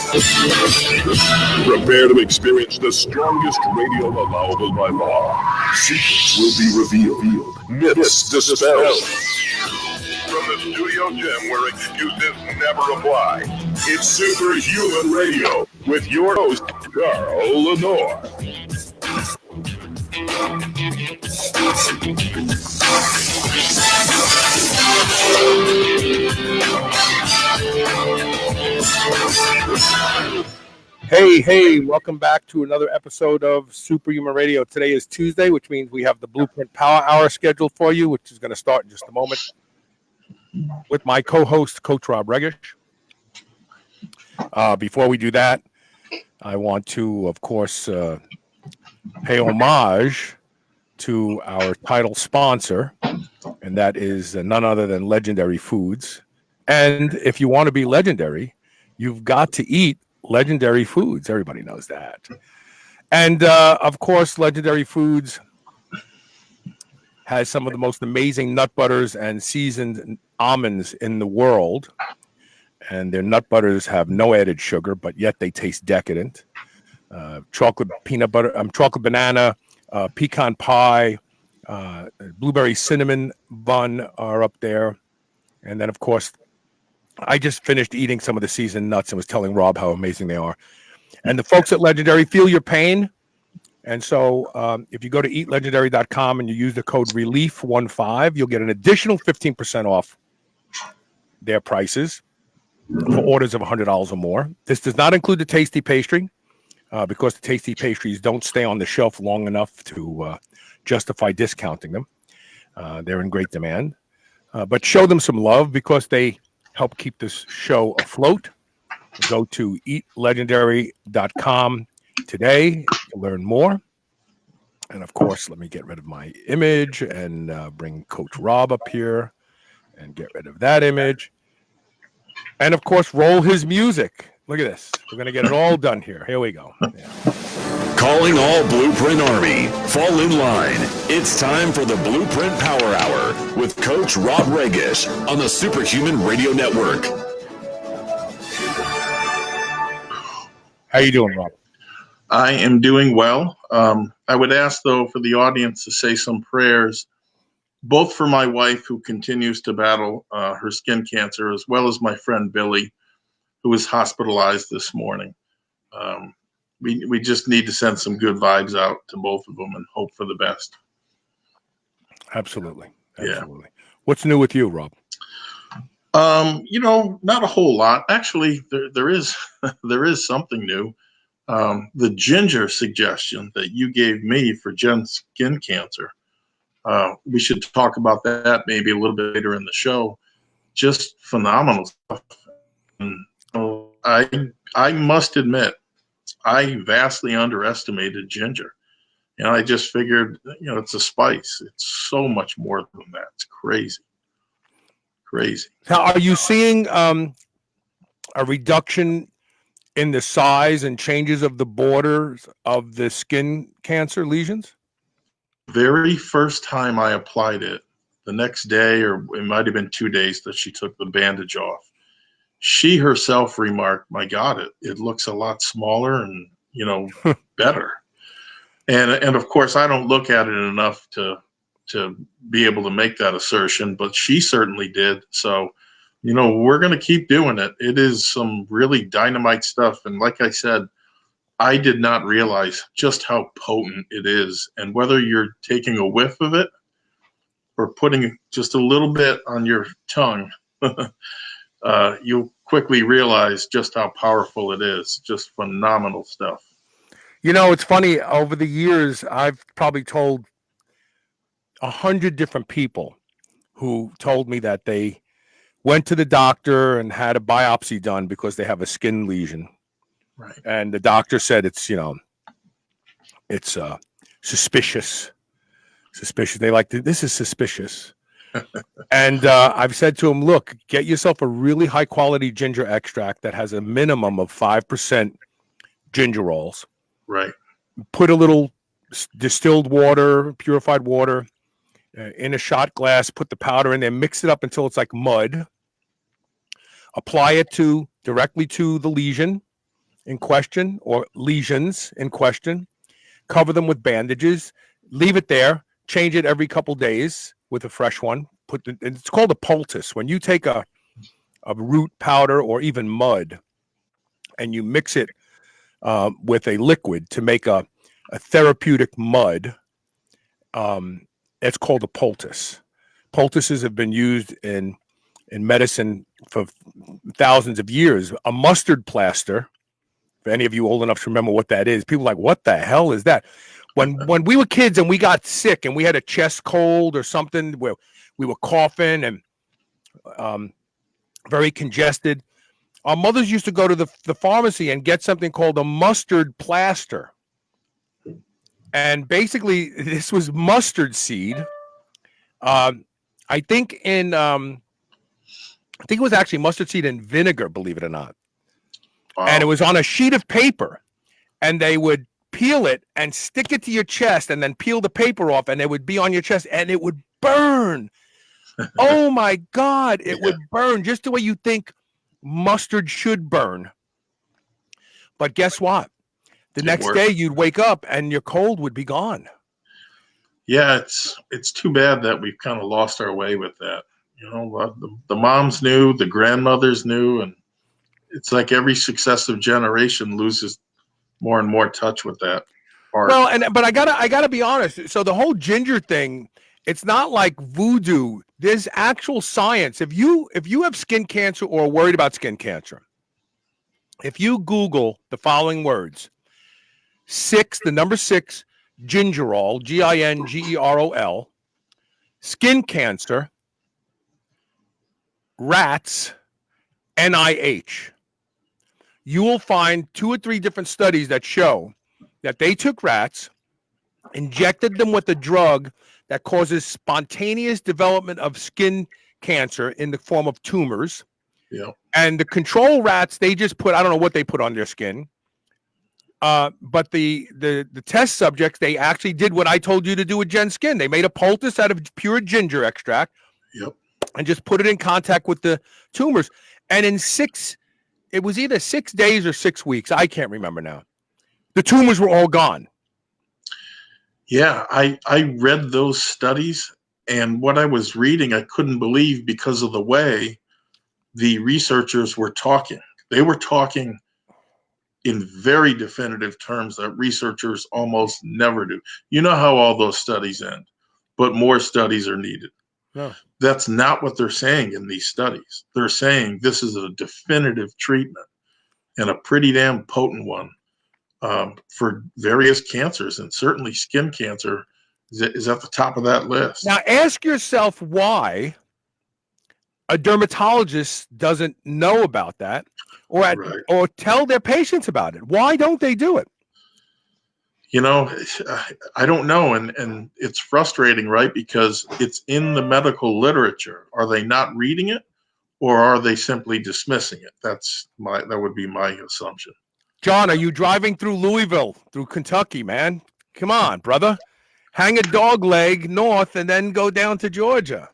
Prepare to experience the strongest radio allowable by law. Secrets will be revealed. Myths dispelled. From the studio gym where excuses never apply, it's Superhuman Radio with your host, Carl Lenore. Hey, welcome back to another episode of Superhuman Radio. Today is Tuesday, which means we have the BluePrint Power Hour scheduled for you, which is going to start in just a moment with my co-host, Coach Rob Regish. Before we do that, I want to, of course, pay homage to our title sponsor, and that is none other than Legendary Foods. And if you want to be legendary, you've got to eat Legendary Foods. Everybody knows that. And, of course, Legendary Foods has some of the most amazing nut butters and seasoned almonds in the world. And their nut butters have no added sugar, but yet they taste decadent. Chocolate peanut butter, chocolate banana, pecan pie, blueberry cinnamon bun are up there. And then, of course, I just finished eating some of the seasoned nuts and was telling Rob how amazing they are. And the folks at Legendary feel your pain. And so if you go to eatlegendary.com and you use the code RELIEF15, you'll get an additional 15% off their prices for orders of $100 or more. This does not include the tasty pastry because the tasty pastries don't stay on the shelf long enough to justify discounting them. They're in great demand. But show them some love because they help keep this show afloat. Go to eatlegendary.com today to learn more. And of course, let me get rid of my image and bring Coach Rob up here and get rid of that image. And of course, roll his music. Look at this. We're going to get it all done here. Here we go. Yeah. Calling all BluePrint Army. Fall in line. It's time for the BluePrint Power Hour with Coach Rob Regish on the Superhuman Radio Network. How you doing, Rob? I am doing well. I would ask, though, for the audience to say some prayers, both for my wife, who continues to battle her skin cancer, as well as my friend Billy, who was hospitalized this morning. We just need to send some good vibes out to both of them and hope for the best. Absolutely. Yeah. What's new with you, Rob? Not a whole lot. Actually, there is something new. The ginger suggestion that you gave me for Jen's skin cancer. We should talk about that maybe a little bit later in the show. Just phenomenal stuff. And I must admit, I vastly underestimated ginger. And I just figured, it's a spice. It's so much more than that. It's crazy. Now, are you seeing a reduction in the size and changes of the borders of the skin cancer lesions? Very first time I applied it, the next day, or it might have been 2 days that she took the bandage off, she herself remarked, "My God, it looks a lot smaller and, better." And of course, I don't look at it enough to be able to make that assertion, but she certainly did. So, we're going to keep doing it. It is some really dynamite stuff. And like I said, I did not realize just how potent it is. And whether you're taking a whiff of it or putting just a little bit on your tongue, you'll quickly realize just how powerful it is. Just phenomenal stuff. It's funny. Over the years, I've probably told 100 different people who told me that they went to the doctor and had a biopsy done because they have a skin lesion. Right. And the doctor said it's suspicious. They like, this is suspicious. And I've said to him, look, get yourself a really high quality ginger extract that has a minimum of 5% gingerols. Right. Put a little distilled water, purified water in a shot glass, put the powder in there, mix it up until it's like mud. Apply it directly to the lesion. in question or lesions in question, cover them with bandages, leave it there, change it every couple days with a fresh one. It's called a poultice. When you take a root powder or even mud and you mix it with a liquid to make a therapeutic mud, it's called a poultice. Poultices have been used in medicine for thousands of years. A mustard plaster, for any of you old enough to remember what that is, people are like, what the hell is that? When we were kids and we got sick and we had a chest cold or something where we were coughing and very congested, our mothers used to go to the pharmacy and get something called a mustard plaster. And basically, this was mustard seed. I think it was actually mustard seed and vinegar, believe it or not. Wow. And it was on a sheet of paper, and they would peel it and stick it to your chest and then peel the paper off, and it would be on your chest and it would burn. Oh my God, it would burn just the way you think mustard should burn. But guess what? The next day you'd wake up and your cold would be gone. Yeah, it's too bad that we've kind of lost our way with that. You know, the moms knew, the grandmothers knew, and it's like every successive generation loses more and more touch with that part. Well, but I gotta be honest. So the whole ginger thing, it's not like voodoo. There's actual science. If you have skin cancer or are worried about skin cancer, if you Google the following words, the number 6, gingerol, Gingerol, skin cancer, rats, NIH, you will find 2 or 3 different studies that show that they took rats, injected them with a drug that causes spontaneous development of skin cancer in the form of tumors. Yeah. And the control rats, they just put, I don't know what they put on their skin. But the test subjects, they actually did what I told you to do with Jen's skin. They made a poultice out of pure ginger extract. Yep. And just put it in contact with the tumors. And in it was either 6 days or 6 weeks. I can't remember now. The tumors were all gone. Yeah, I read those studies, and what I was reading, I couldn't believe because of the way the researchers were talking. They were talking in very definitive terms that researchers almost never do. You know how all those studies end, but more studies are needed. No. That's not what they're saying in these studies. They're saying this is a definitive treatment and a pretty damn potent one for various cancers, and certainly skin cancer is at the top of that list. Now ask yourself why a dermatologist doesn't know about that or tell their patients about it. Why don't they do it? You know, I don't know. And it's frustrating, right? Because it's in the medical literature. Are they not reading it, or are they simply dismissing it? That would be my assumption. John, are you driving through Louisville, through Kentucky, man? Come on, brother. Hang a dog leg north and then go down to Georgia.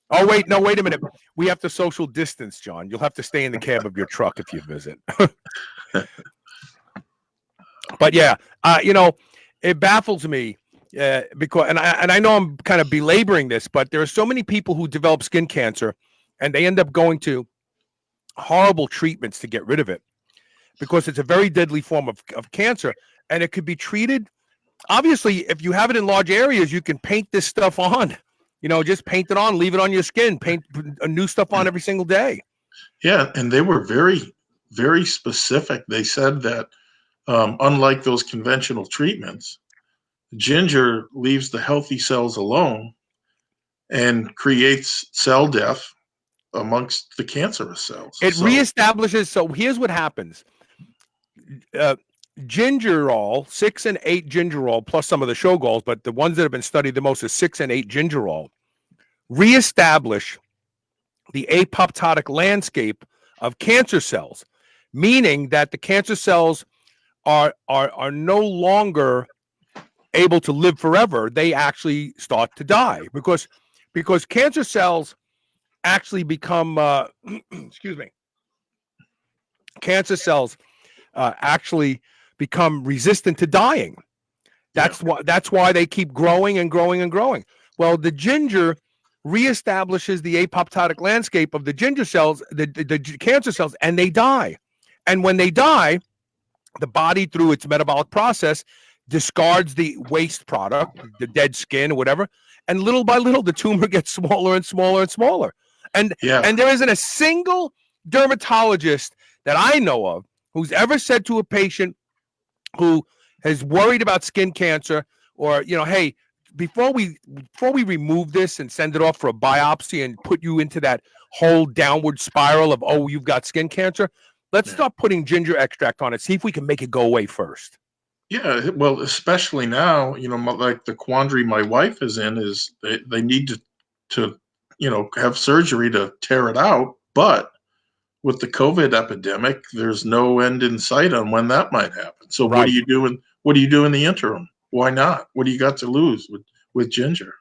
Oh, wait a minute. We have to social distance, John. You'll have to stay in the cab of your truck if you visit. But yeah, you know, it baffles me because, and I know I'm kind of belaboring this, but there are so many people who develop skin cancer and they end up going to horrible treatments to get rid of it because it's a very deadly form of cancer, and it could be treated. Obviously, if you have it in large areas, you can paint this stuff on. You know, just paint it on, leave it on your skin, paint new stuff on every single day. Yeah, and they were very, very specific. They said that unlike those conventional treatments, ginger leaves the healthy cells alone and creates cell death amongst the cancerous cells. It reestablishes. So here's what happens. Gingerol, 6 and 8 gingerol, plus some of the shogols, but the ones that have been studied the most is 6 and 8 gingerol, reestablish the apoptotic landscape of cancer cells, meaning that the cancer cells are no longer able to live forever. They actually start to die because cancer cells actually become excuse me, cancer cells actually become resistant to dying. That's why they keep growing and growing and growing. Well, the ginger reestablishes the apoptotic landscape of the ginger cells, the cancer cells, and they die. And when they die, the body, through its metabolic process, discards the waste product, the dead skin or whatever, and little by little, the tumor gets smaller and smaller and smaller. And there isn't a single dermatologist that I know of who's ever said to a patient who is worried about skin cancer, or, hey, before we remove this and send it off for a biopsy and put you into that whole downward spiral of, oh, you've got skin cancer, let's start putting ginger extract on it. See if we can make it go away first. Yeah, well, especially now, like the quandary my wife is in is they need to have surgery to tear it out, but with the COVID epidemic, there's no end in sight on when that might happen. So what do you do in the interim? Why not? What do you got to lose with ginger?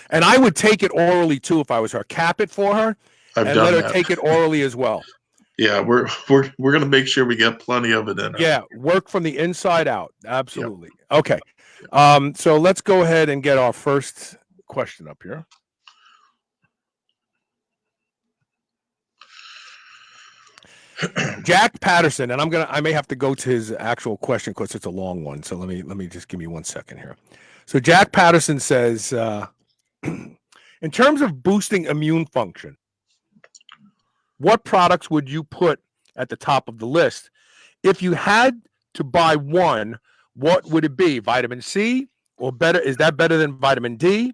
And I would take it orally too if I was her. Cap it for her and let her take it orally as well. Yeah, we're going to make sure we get plenty of it in her. Yeah, work from the inside out. Absolutely. Yep. Okay. So let's go ahead and get our first question up here. Jack Patterson, and I may have to go to his actual question because it's a long one. So let me just give me 1 second here. So Jack Patterson says, in terms of boosting immune function, what products would you put at the top of the list? If you had to buy one, what would it be? Vitamin C or better? Is that better than vitamin D?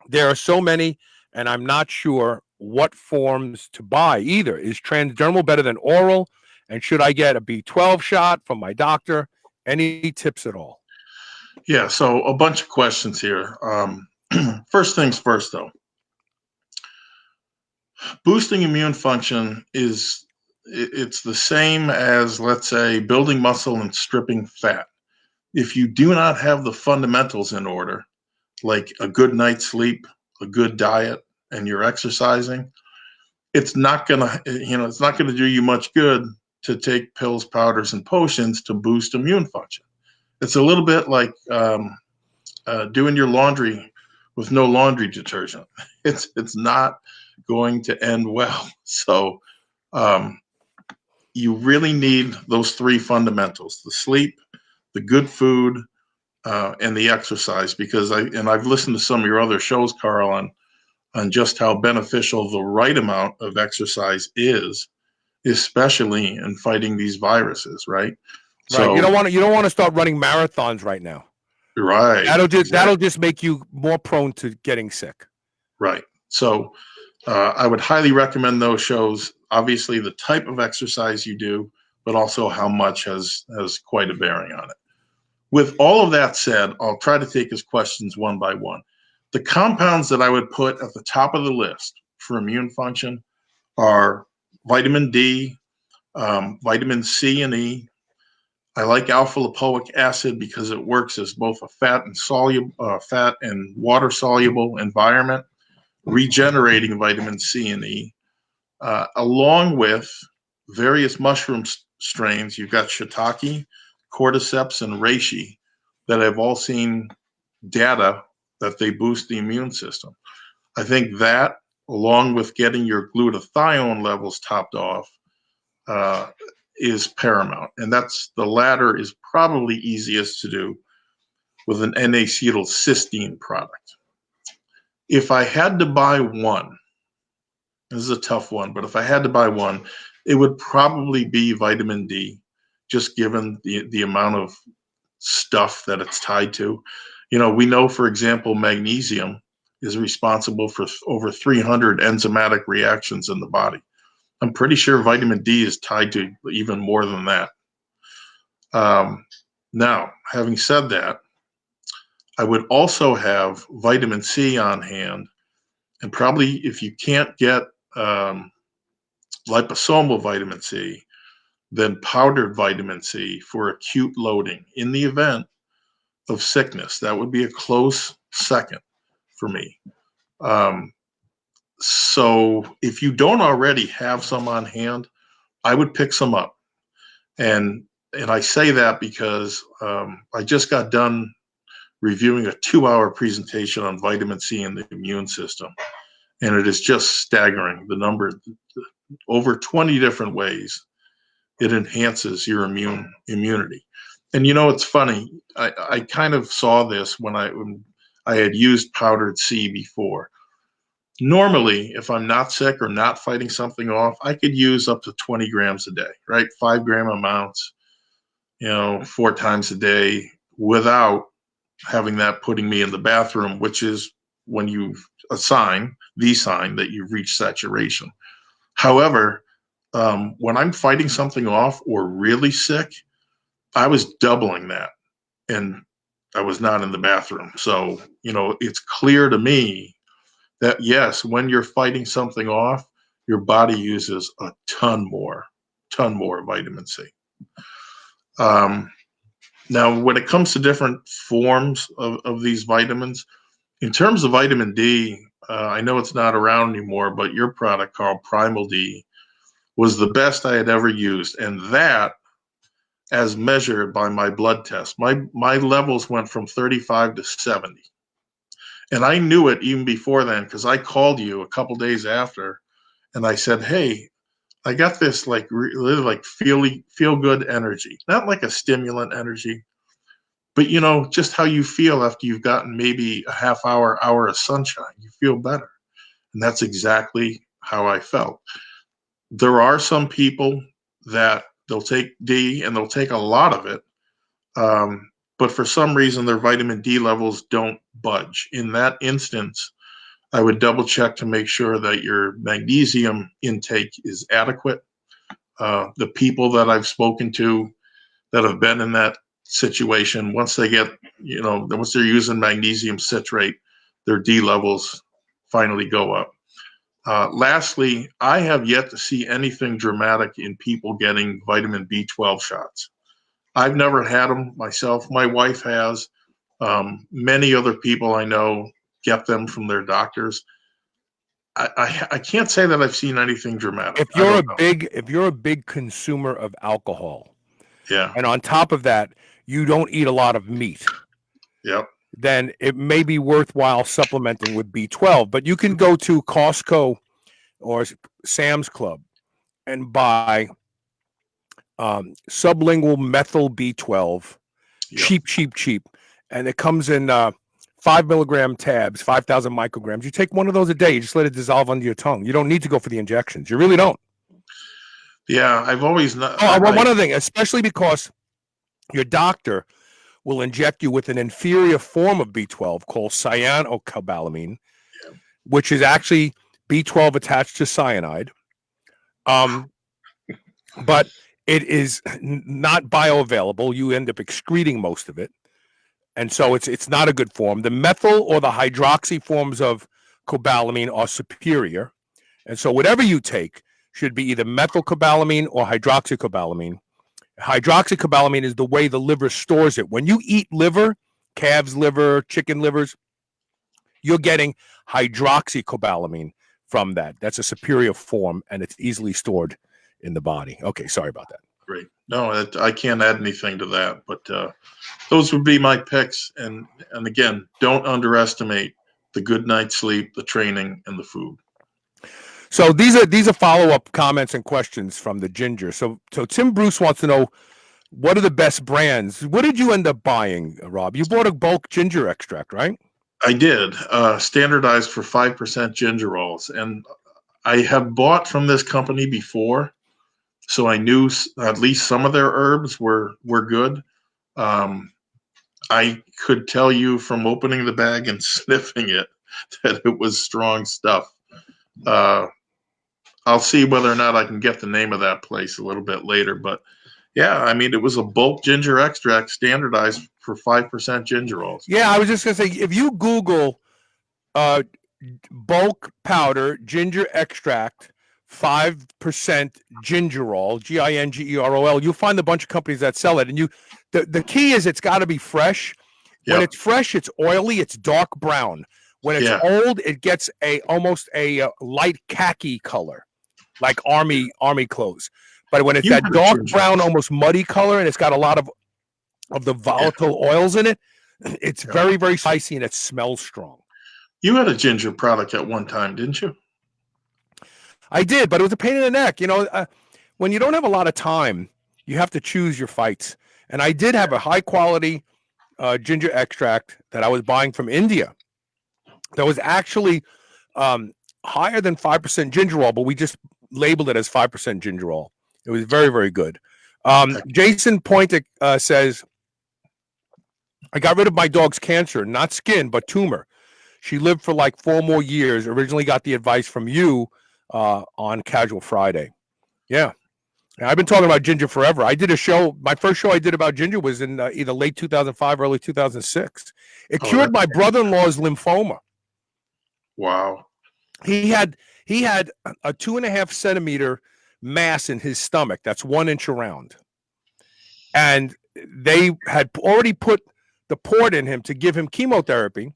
There are so many, and I'm not sure what forms to buy either. Is transdermal better than oral? And should I get a B12 shot from my doctor? Any tips at all? Yeah, so a bunch of questions here. First things first, though. Boosting immune function it's the same as, let's say, building muscle and stripping fat. If you do not have the fundamentals in order, like a good night's sleep, a good diet, and you're exercising, it's not gonna do you much good to take pills, powders, and potions to boost immune function. It's a little bit like doing your laundry with no laundry detergent. It's not going to end well. So you really need those three fundamentals: the sleep, the good food, and the exercise. Because I've listened to some of your other shows, Carl, on just how beneficial the right amount of exercise is, especially in fighting these viruses, right? So you don't want to start running marathons right now. Right. That'll just make you more prone to getting sick. Right. So I would highly recommend those shows. Obviously, the type of exercise you do, but also how much has quite a bearing on it. With all of that said, I'll try to take his questions one by one. The compounds that I would put at the top of the list for immune function are vitamin D, vitamin C and E. I like alpha lipoic acid because it works as both a fat and water soluble environment, regenerating vitamin C and E, along with various mushroom strains. You've got shiitake, cordyceps, and reishi that have all seen data that they boost the immune system. I think that, along with getting your glutathione levels topped off, is paramount. And the latter is probably easiest to do with an N-acetylcysteine product. If I had to buy one, this is a tough one, but if I had to buy one, it would probably be vitamin D, just given the amount of stuff that it's tied to. We know, for example, magnesium is responsible for over 300 enzymatic reactions in the body. I'm pretty sure vitamin D is tied to even more than that. Now, having said that, I would also have vitamin C on hand, and probably if you can't get liposomal vitamin C, then powdered vitamin C for acute loading in the event of sickness. That would be a close second for me. So if you don't already have some on hand, I would pick some up. And I say that because I just got done reviewing a 2-hour presentation on vitamin C and the immune system. And it is just staggering, the number, over 20 different ways it enhances your immunity. And it's funny, I kind of saw this when I had used powdered C before. Normally, if I'm not sick or not fighting something off, I could use up to 20 grams a day, right? 5-gram amounts, 4 times a day without having that putting me in the bathroom, which is when you the sign that you've reached saturation. However, when I'm fighting something off or really sick, I was doubling that, and I was not in the bathroom. So, it's clear to me that yes, when you're fighting something off, your body uses a ton more vitamin C. Now, when it comes to different forms of these vitamins, in terms of vitamin D, I know it's not around anymore, but your product, Carl, Primal D, was the best I had ever used. And that, as measured by my blood test, my levels went from 35 to 70. And I knew it even before then because I called you a couple days after and I said, hey, I got this really like feel good energy, not like a stimulant energy, but just how you feel after you've gotten maybe a half hour of sunshine. You feel better. And that's exactly how I felt. There are some people that they'll take D and they'll take a lot of it. But for some reason, their vitamin D levels don't budge. In that instance, I would double check to make sure that your magnesium intake is adequate. The people that I've spoken to that have been in that situation, once they get, once they're using magnesium citrate, their D levels finally go up. Lastly, I have yet to see anything dramatic in people getting vitamin B12 shots. I've never had them myself. My wife has. Many other people I know get them from their doctors. I can't say that I've seen anything dramatic. If you're a big consumer of alcohol, yeah, and on top of that, you don't eat a lot of meat, yep, then it may be worthwhile supplementing with B12. But you can go to Costco or Sam's Club and buy sublingual methyl B12, yep. cheap, and it comes in 5 milligram tabs, 5,000 micrograms. You take one of those a day. You just let it dissolve under your tongue. You don't need to go for the injections. You really don't. Yeah, I've always not. One other thing, especially because your doctor will inject you with an inferior form of B12 called cyanocobalamin, Yeah. which is actually B12 attached to cyanide. But it is not bioavailable. You end up excreting most of it. And so it's not a good form. The methyl or the hydroxy forms of cobalamin are superior. And so whatever you take should be either methylcobalamin or hydroxycobalamin. Hydroxycobalamin is the way the liver stores it. When you eat liver, calves liver, chicken livers, you're getting hydroxycobalamin from that. That's a superior form, and it's easily stored in the body. Okay, sorry about that. Great. No, I can't add anything to that, but those would be my picks. And again, don't underestimate the good night's sleep, the training, and the food. So these are follow-up comments and questions from the ginger. So Tim Bruce wants to know, what are the best brands? What did you end up buying, Rob? You bought a bulk ginger extract, right? I did, standardized for 5% gingerols. And I have bought from this company before, so I knew at least some of their herbs were good. I could tell you from opening the bag and sniffing it that it was strong stuff. I'll see whether or not I can get the name of that place a little bit later. But yeah, I mean, it was a bulk ginger extract standardized for 5% gingerols. Yeah, I was just going to say, if you Google bulk powder ginger extract 5% gingerol, Gingerol, you'll find a bunch of companies that sell it. And the key is it's got to be fresh. When it's fresh, it's oily, it's dark brown. When it's old, it gets almost a light khaki color, like army clothes. But when it's You that had a dark ginger. brown, almost muddy color, and it's got a lot of the volatile oils in it, it's very, very spicy and it smells strong. You had a ginger product at one time, didn't you? I did, but it was a pain in the neck. When you don't have a lot of time, you have to choose your fights. And I did have a high quality ginger extract that I was buying from India that was actually higher than 5% gingerol, but we just labeled it as 5% gingerol. It was very, very good. Jason Pointick says, I got rid of my dog's cancer, not skin, but tumor. She lived for like 4 more years. Originally got the advice from you on Casual Friday. Yeah. I've been talking about ginger forever. I did a show. My first show I did about ginger was in either late 2005, early 2006. It cured my brother-in-law's lymphoma. Wow. He had a 2.5 centimeter mass in his stomach that's 1 inch around. And they had already put the port in him to give him chemotherapy.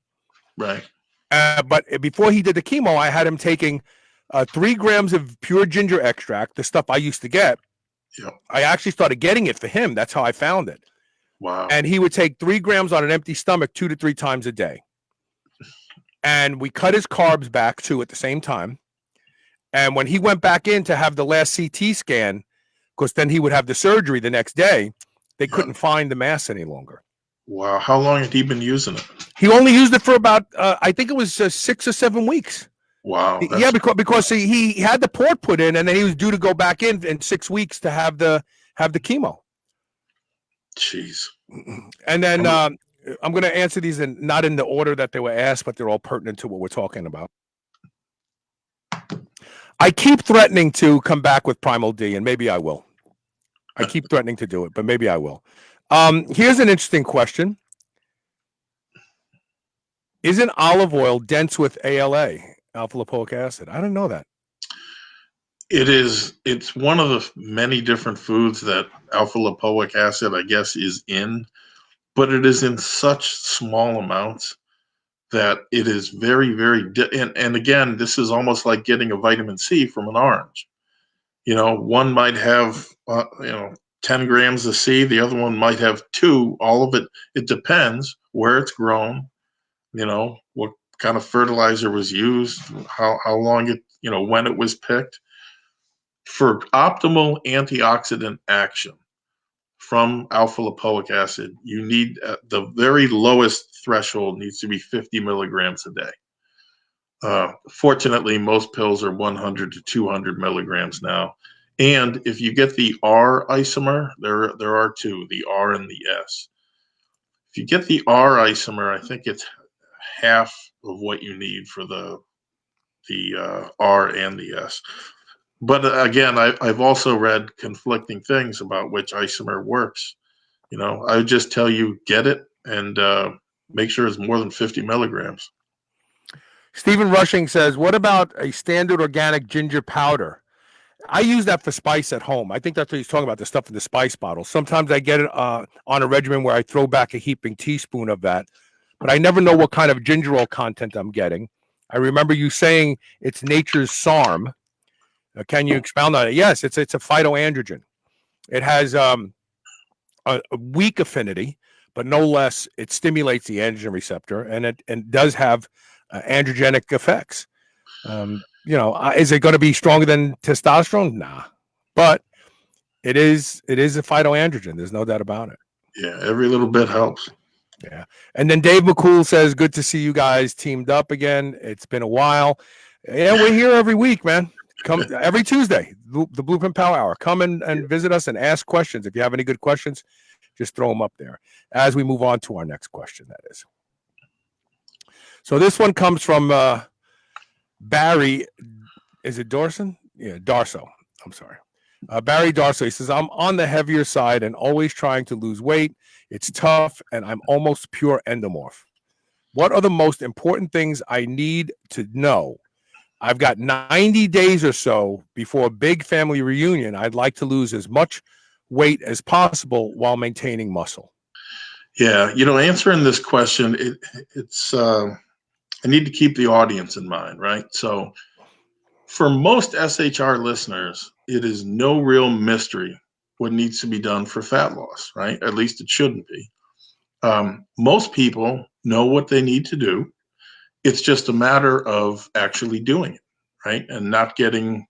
Right. But before he did the chemo, I had him taking 3 grams of pure ginger extract, the stuff I used to get. Yep. I actually started getting it for him. That's how I found it. Wow. And he would take 3 grams on an empty stomach 2 to 3 times a day. And we cut his carbs back too at the same time. And when he went back in to have the last CT scan, because then he would have the surgery the next day, they couldn't find the mass any longer. Wow. How long had he been using it? He only used it for about, I think it was 6 or 7 weeks. Wow. Yeah, because he had the port put in, and then he was due to go back in 6 weeks to have the chemo. Jeez. And then I'm going to answer these not in the order that they were asked, but they're all pertinent to what we're talking about. I keep threatening to come back with Primal D, and maybe I will. I keep threatening to do it, but maybe I will. Here's an interesting question. Isn't olive oil dense with ALA, alpha lipoic acid? I didn't know that. It is. It's one of the many different foods that alpha lipoic acid, I guess, is in, but it is in such small amounts that it is very, very. And again, this is almost like getting a vitamin C from an orange. One might have 10 grams of C, the other one might have 2. All of it. It depends where it's grown. What kind of fertilizer was used, how long it, when it was picked. For optimal antioxidant action from alpha lipoic acid, you need the very lowest threshold needs to be 50 milligrams a day. Fortunately, most pills are 100 to 200 milligrams now. And if you get the R isomer, there are 2, the R and the S. If you get the R isomer, I think it's half of what you need for the R and the S. But again, I've also read conflicting things about which isomer works. I would just tell you, get it and make sure it's more than 50 milligrams. Stephen Rushing says, what about a standard organic ginger powder? I use that for spice at home. I think that's what he's talking about, the stuff in the spice bottle. Sometimes I get it on a regimen where I throw back a heaping teaspoon of that, but I never know what kind of gingerol content I'm getting. I remember you saying it's nature's SARM. Can you expound on it? Yes, it's a phytoandrogen. It has a weak affinity, but no less, it stimulates the androgen receptor, and it does have androgenic effects. Is it going to be stronger than testosterone? Nah, but it is a phytoandrogen. There's no doubt about it. Yeah, every little bit helps. Yeah. And then Dave McCool says, good to see you guys teamed up again. It's been a while. Yeah, we're here every week, man. Come every Tuesday, the Blueprint Power Hour. Come and visit us and ask questions. If you have any good questions, just throw them up there as we move on to our next question, that is. So this one comes from Barry. Is it Darson? Yeah, Darsow. I'm sorry. Barry Darsow. He says, I'm on the heavier side and always trying to lose weight. It's tough, and I'm almost pure endomorph. What are the most important things I need to know? I've got 90 days or so before a big family reunion. I'd like to lose as much weight as possible while maintaining muscle. Yeah, answering this question, it's I need to keep the audience in mind, right? So For most SHR listeners, it is no real mystery what needs to be done for fat loss, right? At least it shouldn't be. Most people know what they need to do. It's just a matter of actually doing it, right? And not getting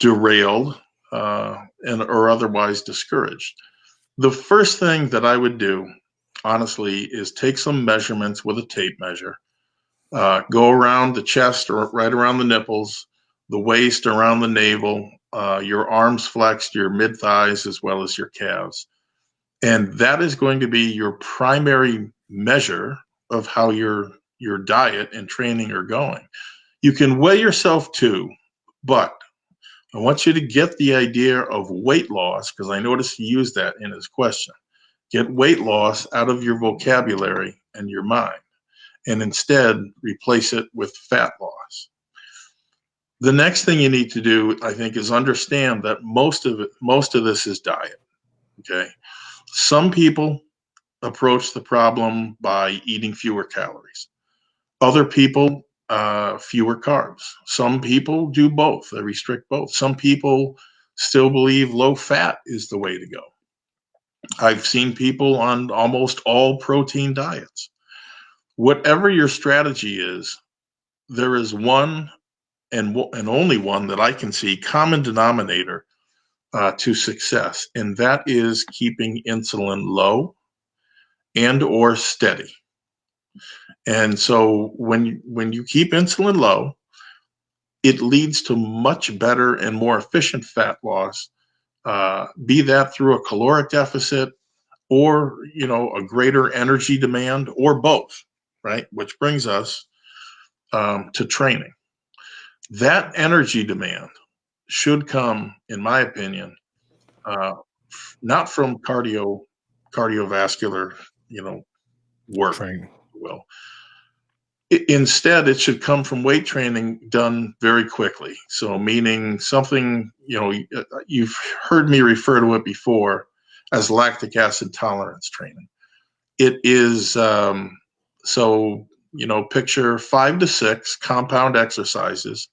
derailed or otherwise discouraged. The first thing that I would do, honestly, is take some measurements with a tape measure, go around the chest or right around the nipples, the waist, around the navel, your arms flexed, your mid thighs, as well as your calves. And that is going to be your primary measure of how your diet and training are going. You can weigh yourself too, but I want you to get the idea of weight loss, because I noticed he used that in his question. Get weight loss out of your vocabulary and your mind, and instead replace it with fat loss. The next thing you need to do, I think, is understand that most of this is diet. Okay. Some people approach the problem by eating fewer calories. Other people, fewer carbs. Some people do both. They restrict both. Some people still believe low fat is the way to go. I've seen people on almost all protein diets. Whatever your strategy is, there is one and only one that I can see common denominator to success, and that is keeping insulin low and or steady. And so when you keep insulin low, it leads to much better and more efficient fat loss, be that through a caloric deficit or a greater energy demand or both, right? Which brings us to training. That energy demand should come, in my opinion, not from cardiovascular, work, Training. well. Instead, it should come from weight training done very quickly. So, meaning something, you've heard me refer to it before as lactic acid tolerance training. It is, picture 5 to 6 compound exercises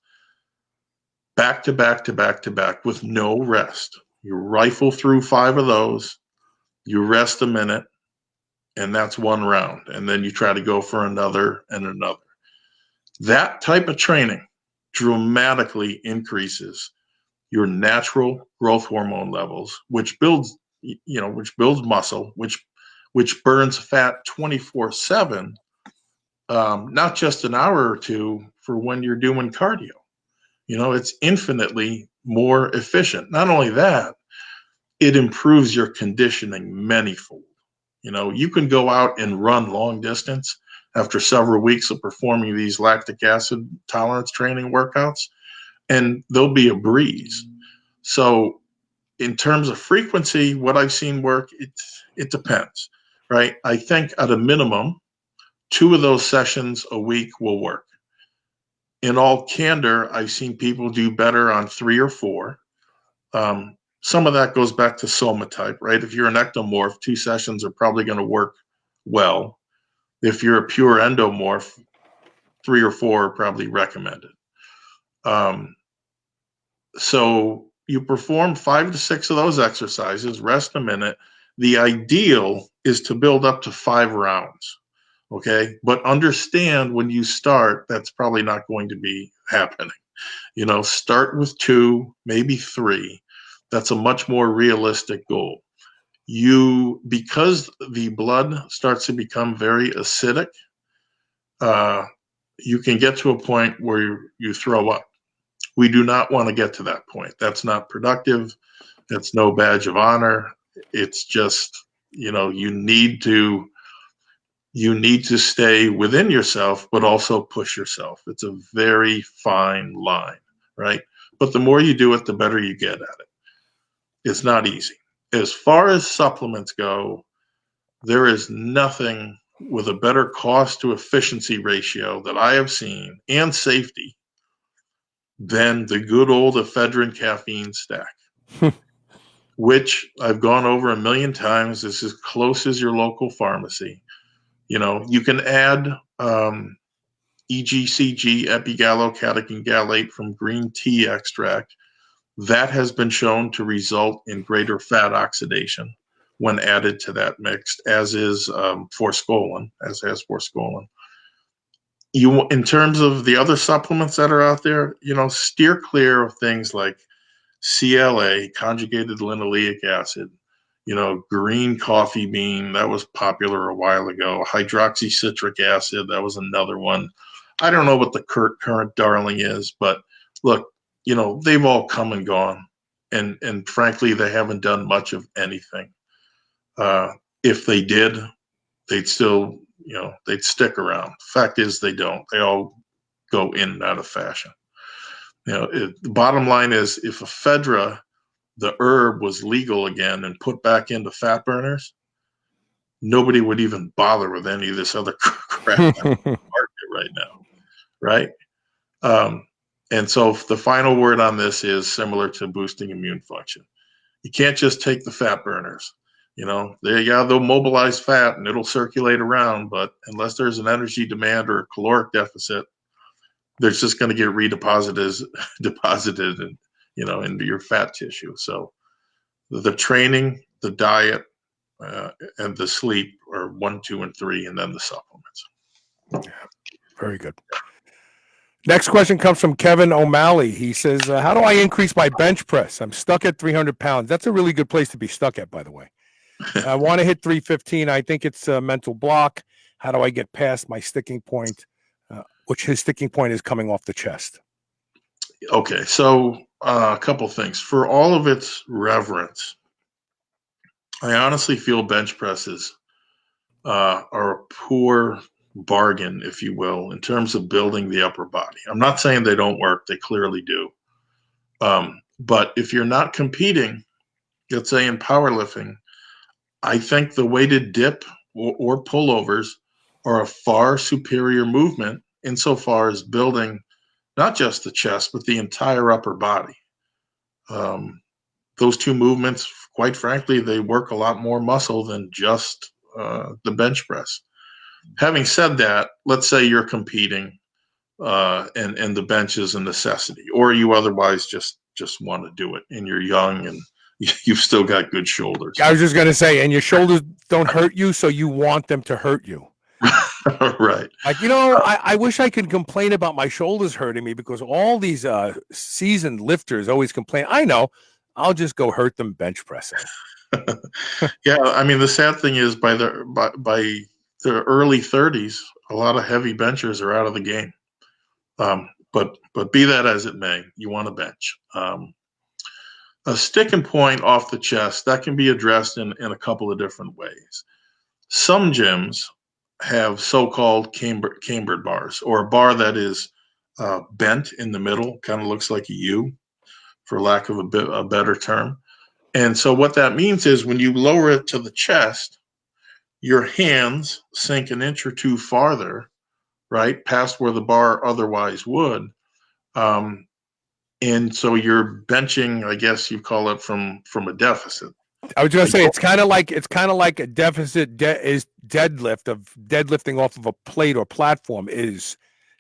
back to back to back to back with no rest. You rifle through 5 of those, you rest a minute, and that's one round. And then you try to go for another and another. That type of training dramatically increases your natural growth hormone levels, which builds muscle, which burns fat 24/7, not just an hour or two for when you're doing cardio. It's infinitely more efficient. Not only that, it improves your conditioning manyfold. You can go out and run long distance after several weeks of performing these lactic acid tolerance training workouts, and they'll be a breeze. So in terms of frequency, what I've seen work, it depends, right? I think at a minimum, 2 of those sessions a week will work. In all candor, I've seen people do better on 3 or 4. Some of that goes back to soma type, right? If you're an ectomorph, 2 sessions are probably going to work well. If you're a pure endomorph, 3 or 4 are probably recommended. So you perform 5 to 6 of those exercises, rest a minute. The ideal is to build up to 5 rounds, okay? But understand when you start, that's probably not going to be happening. Start with 2, maybe 3. That's a much more realistic goal. Because the blood starts to become very acidic, you can get to a point where you throw up. We do not want to get to that point. That's not productive. That's no badge of honor. It's just, you need to stay within yourself, but also push yourself. It's a very fine line, right? But the more you do it, the better you get at it. It's not easy. As far as supplements go, there is nothing with a better cost to efficiency ratio that I have seen, and safety, than the good old ephedrine caffeine stack, which I've gone over a million times. This is as close as your local pharmacy. You can add EGCG, epigallocatechin gallate from green tea extract. That has been shown to result in greater fat oxidation when added to that mix, as is forskolin, as has forskolin. In terms of the other supplements that are out there, steer clear of things like CLA, conjugated linoleic acid, green coffee bean, that was popular a while ago. Hydroxycitric acid, that was another one. I don't know what the current darling is, but look, they've all come and gone. And frankly, they haven't done much of anything. If they did, they'd still, they'd stick around. Fact is, they don't. They all go in and out of fashion. The bottom line is, if ephedra, the herb, was legal again and put back into fat burners, nobody would even bother with any of this other crap on the market right now, right? And so the final word on this is similar to boosting immune function. You can't just take the fat burners. They'll mobilize fat and it'll circulate around, but unless there's an energy demand or a caloric deficit, there's just going to get deposited into your fat tissue. So the training, the diet, and the sleep are 1, 2, and 3, and then the supplements. Very good. Next question comes from Kevin O'Malley. He says, how do I increase my bench press? I'm stuck at 300 pounds. That's a really good place to be stuck at, by the way. I want to hit 315. I think it's a mental block. How do I get past my sticking point, which his sticking point is coming off the chest? Okay, so a couple things. For all of its reverence, I honestly feel bench presses are a poor bargain, if you will, in terms of building the upper body. I'm not saying they don't work. They clearly do. But if you're not competing, let's say in powerlifting, I think the weighted dip or pullovers are a far superior movement insofar as building not just the chest, but the entire upper body. Those two movements, quite frankly, they work a lot more muscle than just the bench press. Having said that, let's say you're competing and the bench is a necessity, or you otherwise just want to do it and you're young and you've still got good shoulders. I was just going to say, and your shoulders don't hurt you, so you want them to hurt you. Right. Like, I wish I could complain about my shoulders hurting me because all these seasoned lifters always complain. I know. I'll just go hurt them bench pressing. Yeah, I mean, the sad thing is by the early 30s, a lot of heavy benchers are out of the game. But be that as it may, you want a bench. A sticking point off the chest, that can be addressed in a couple of different ways. Some gyms have so-called cambered bars, or a bar that is bent in the middle, kind of looks like a U, for lack of a better term. And so what that means is when you lower it to the chest, your hands sink an inch or two farther, right, past where the bar otherwise would. And so you're benching, I guess you call it, from a deficit. I was going to say it's kind of like a deficit is deadlifting off of a plate or platform is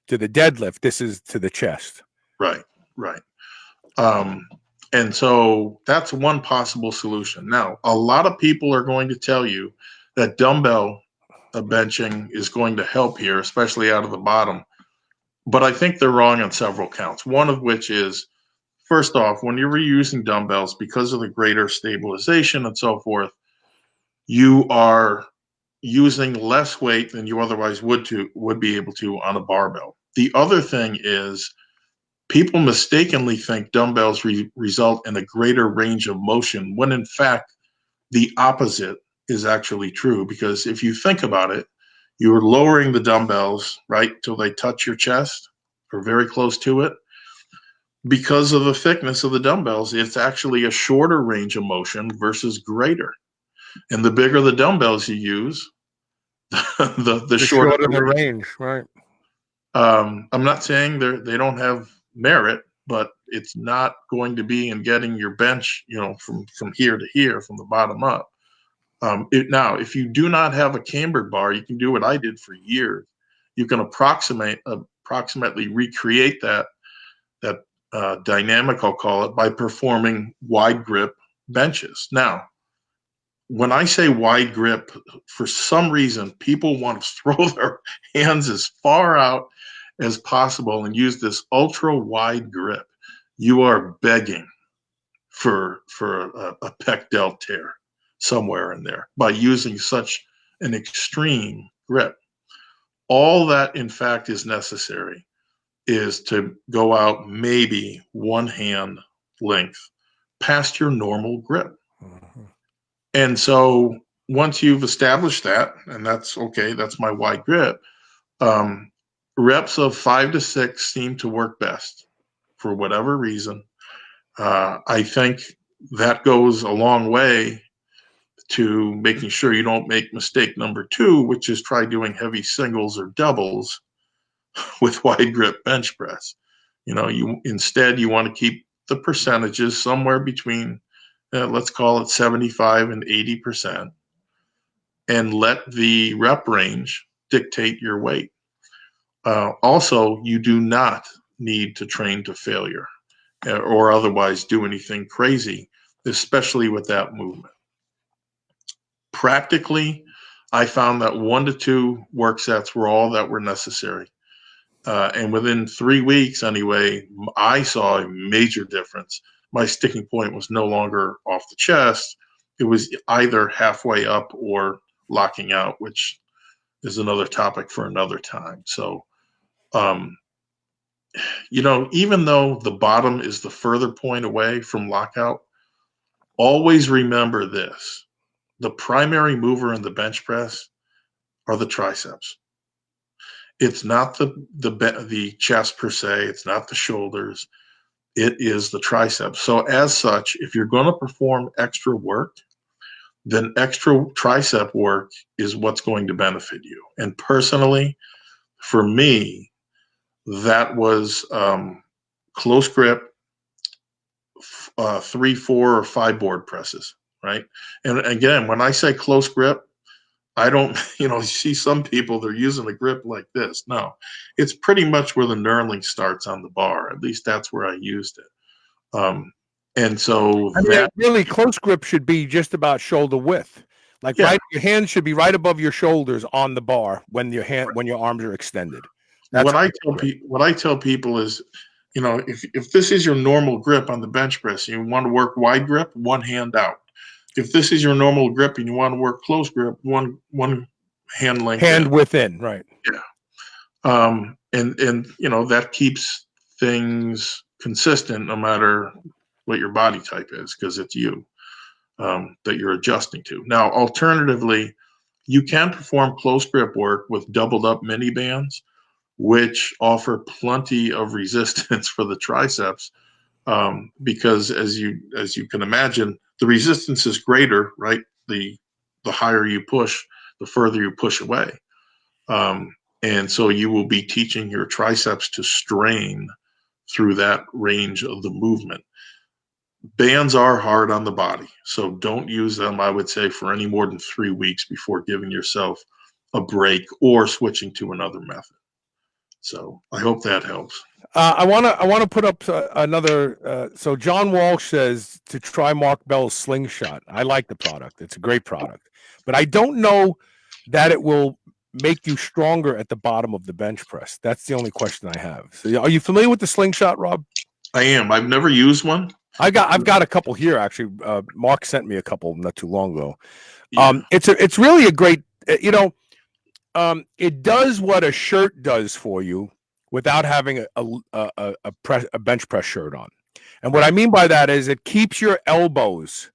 to the deadlift. This is to the chest. Right. And so that's one possible solution. Now, a lot of people are going to tell you that dumbbell benching is going to help here, especially out of the bottom. But I think they're wrong on several counts. One of which is, first off, when you're reusing dumbbells, because of the greater stabilization and so forth, you are using less weight than you otherwise would be able to on a barbell. The other thing is, people mistakenly think dumbbells result in a greater range of motion, when in fact the opposite is actually true. Because if you think about it, you're lowering the dumbbells, right, till they touch your chest or very close to it. Because of the thickness of the dumbbells, it's actually a shorter range of motion versus greater. And the bigger the dumbbells you use, the shorter the range, right? I'm not saying they don't have merit, but it's not going to be in getting your bench, from here to here, from the bottom up. Now, if you do not have a cambered bar, you can do what I did for years. You can approximate approximately recreate that dynamic, I'll call it, by performing wide grip benches. Now, when I say wide grip, for some reason, people want to throw their hands as far out as possible and use this ultra wide grip. You are begging for a pec del tear somewhere in there by using such an extreme grip. All that, in fact, is necessary is to go out maybe one hand length past your normal grip. Mhm. And so once you've established that, and that's okay, that's my wide grip, reps of 5 to 6 seem to work best for whatever reason. I think that goes a long way to making sure you don't make mistake number 2, which is try doing heavy singles or doubles with wide grip bench press. You know, you want to keep the percentages somewhere between, let's call it 75 and 80%, and let the rep range dictate your weight. Also, you do not need to train to failure or otherwise do anything crazy, especially with that movement. Practically, I found that 1 to 2 work sets were all that were necessary. And within 3 weeks, anyway, I saw a major difference. My sticking point was no longer off the chest. It was either halfway up or locking out, which is another topic for another time. So, even though the bottom is the further point away from lockout, always remember this. The primary mover in the bench press are the triceps. It's not the chest per se. It's not the shoulders. It is the triceps. So as such, if you're going to perform extra work, then extra tricep work is what's going to benefit you. And personally, for me, that was close grip, 3, 4, or 5 board presses, right? And again, when I say close grip, I don't, you see some people, they're using a grip like this. No, it's pretty much where the knurling starts on the bar. At least that's where I used it. And so Really close grip should be just about shoulder width. Like your hands should be right above your shoulders on the bar when your arms are extended. What I tell people is, if this is your normal grip on the bench press, and you want to work wide grip, one hand out. If this is your normal grip and you want to work close grip, one hand length within, right? Yeah. And that keeps things consistent no matter what your body type is, because it's you that you're adjusting to. Now, alternatively, you can perform close grip work with doubled up mini bands, which offer plenty of resistance for the triceps, because as you can imagine, the resistance is greater, right? The higher you push, the further you push away. And so you will be teaching your triceps to strain through that range of the movement. Bands are hard on the body, so don't use them, I would say, for any more than 3 weeks before giving yourself a break or switching to another method. So I hope that helps. I want to put up another. So John Walsh says to try Mark Bell's slingshot. I like the product; it's a great product, but I don't know that it will make you stronger at the bottom of the bench press. That's the only question I have. So, are you familiar with the slingshot, Rob? I am. I've never used one. I've got a couple here actually. Mark sent me a couple not too long ago. Yeah. It's really a great. It does what a shirt does for you without having a bench press shirt on. And what I mean by that is it keeps your elbows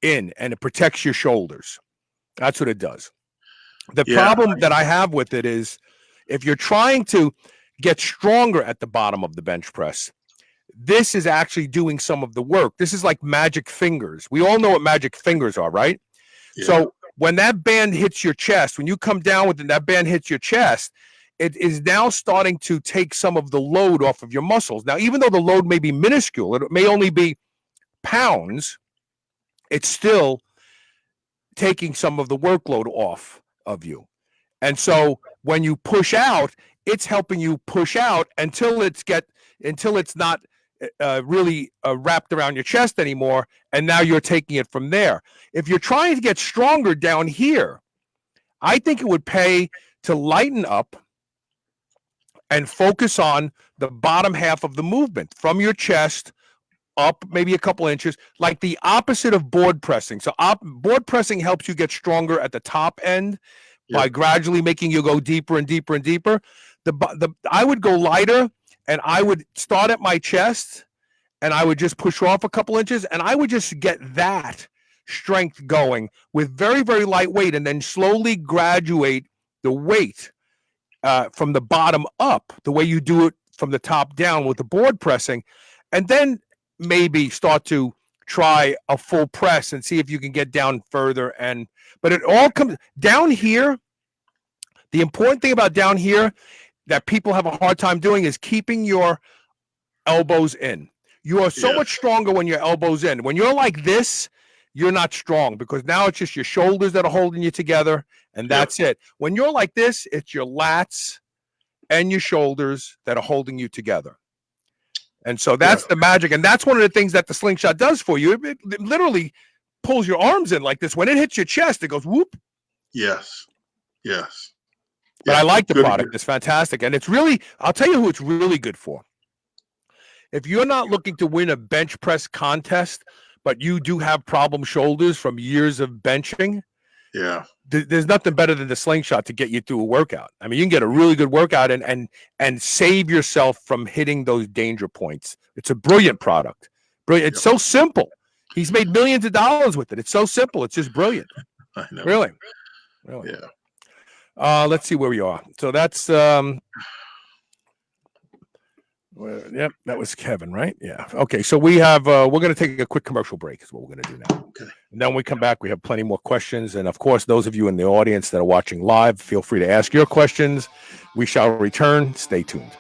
in and it protects your shoulders. That's what it does. The problem that I have with it is if you're trying to get stronger at the bottom of the bench press, this is actually doing some of the work. This is like magic fingers. We all know what magic fingers are, right? Yeah. So when that band hits your chest, when you come down with it, that band hits your chest, it is now starting to take some of the load off of your muscles. Now, even though the load may be minuscule, it may only be pounds, it's still taking some of the workload off of you. And so when you push out, it's helping you push out until it's not really wrapped around your chest anymore, and now you're taking it from there. If you're trying to get stronger down here, I think it would pay to lighten up and focus on the bottom half of the movement from your chest up maybe a couple inches, like the opposite of board pressing. So board pressing helps you get stronger at the top end by gradually making you go deeper and deeper and deeper. I would go lighter, and I would start at my chest, and I would just push off a couple inches, and I would just get that strength going with very, very light weight, and then slowly graduate the weight from the bottom up, the way you do it from the top down with the board pressing, and then maybe start to try a full press and see if you can get down further. But it all comes down here. The important thing about down here that people have a hard time doing is keeping your elbows in. You are so much stronger when your elbows in. When you're like this, you're not strong, because now it's just your shoulders that are holding you together, and that's it. When you're like this, it's your lats and your shoulders that are holding you together. And so that's the magic. And that's one of the things that the slingshot does for you. It literally pulls your arms in like this. When it hits your chest, it goes whoop. Yes. But I like the product. It's fantastic. And it's really, I'll tell you who it's really good for. If you're not looking to win a bench press contest, but you do have problem shoulders from years of benching, there's nothing better than the slingshot to get you through a workout. I mean, you can get a really good workout and save yourself from hitting those danger points. It's a brilliant product. Brilliant. It's so simple. He's made millions of dollars with it. It's so simple. It's just brilliant. I know. Really. Yeah. Let's see where we are. So that's yep, that was Kevin, right? Yeah. Okay. So we have we're going to take a quick commercial break is what we're going to do now. Okay. And then when we come back, we have plenty more questions. And of course, those of you in the audience that are watching live, feel free to ask your questions. We shall return. Stay tuned.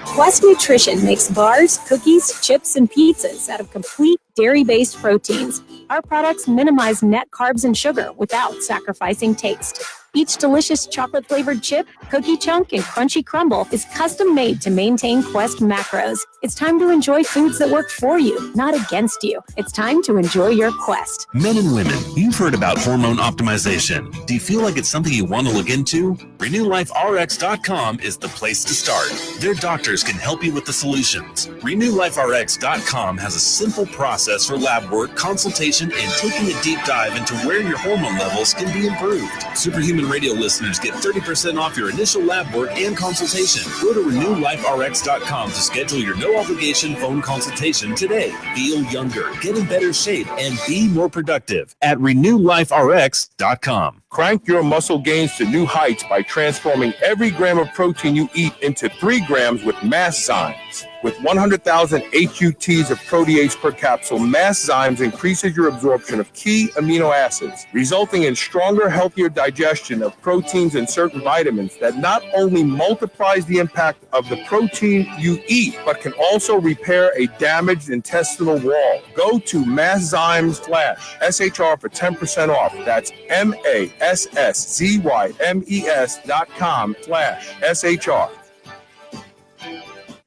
Quest Nutrition makes bars, cookies, chips, and pizzas out of complete dairy-based proteins. Our products minimize net carbs and sugar without sacrificing taste. Each delicious chocolate-flavored chip, cookie chunk, and crunchy crumble is custom-made to maintain Quest macros. It's time to enjoy foods that work for you, not against you. It's time to enjoy your Quest. Men and women, you've heard about hormone optimization. Do you feel like it's something you want to look into? RenewLifeRx.com is the place to start. Their doctors can help you with the solutions. RenewLifeRx.com has a simple process for lab work, consultation, and taking a deep dive into where your hormone levels can be improved. Superhuman Radio listeners get 30% off your initial lab work and consultation. Go to RenewLifeRx.com to schedule your no-obligation phone consultation today. Feel younger, get in better shape, and be more productive at RenewLifeRx.com. Crank your muscle gains to new heights by transforming every gram of protein you eat into 3 grams with Masszymes. With 100,000 HUTs of protease per capsule, Masszymes increases your absorption of key amino acids, resulting in stronger, healthier digestion of proteins and certain vitamins that not only multiplies the impact of the protein you eat, but can also repair a damaged intestinal wall. Go to Masszymes/SHR for 10% off. That's MASSZYMES.com/SHR.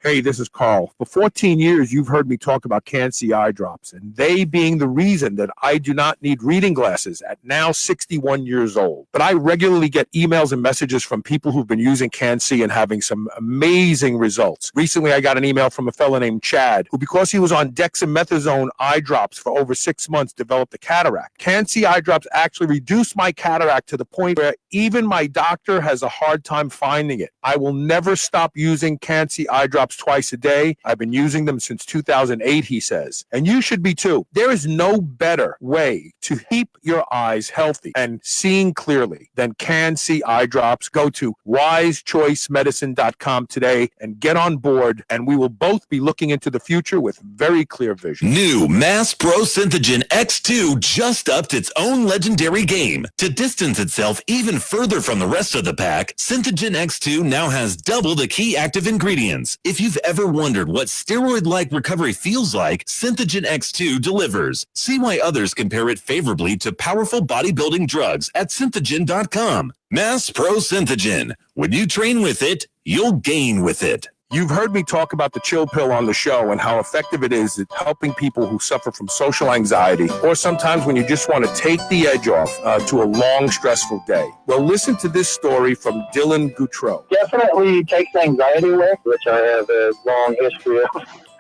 Hey, this is Carl. For 14 years, you've heard me talk about Can-C eye drops, and they being the reason that I do not need reading glasses at now 61 years old. But I regularly get emails and messages from people who've been using Can-C and having some amazing results. Recently, I got an email from a fellow named Chad, who, because he was on dexamethasone eye drops for over 6 months, developed a cataract. Can-C eye drops actually reduced my cataract to the point where even my doctor has a hard time finding it. I will never stop using Can-C eye drops twice a day. I've been using them since 2008, he says. And you should be too. There is no better way to keep your eyes healthy and seeing clearly than Can-C eye drops. Go to wisechoicemedicine.com today and get on board, and we will both be looking into the future with very clear vision. New Mass Pro Synthogen X2 just upped its own legendary game. To distance itself even further from the rest of the pack, Synthogen X2 now has double the key active ingredients. If you've ever wondered what steroid-like recovery feels like, Synthogen X2 delivers. See why others compare it favorably to powerful bodybuilding drugs at synthogen.com. Mass Pro Synthogen. When you train with it, you'll gain with it. You've heard me talk about the chill pill on the show and how effective it is at helping people who suffer from social anxiety, or sometimes when you just want to take the edge off to a long, stressful day. Well, listen to this story from Dylan Goutreau. Definitely takes anxiety away, which I have a long history of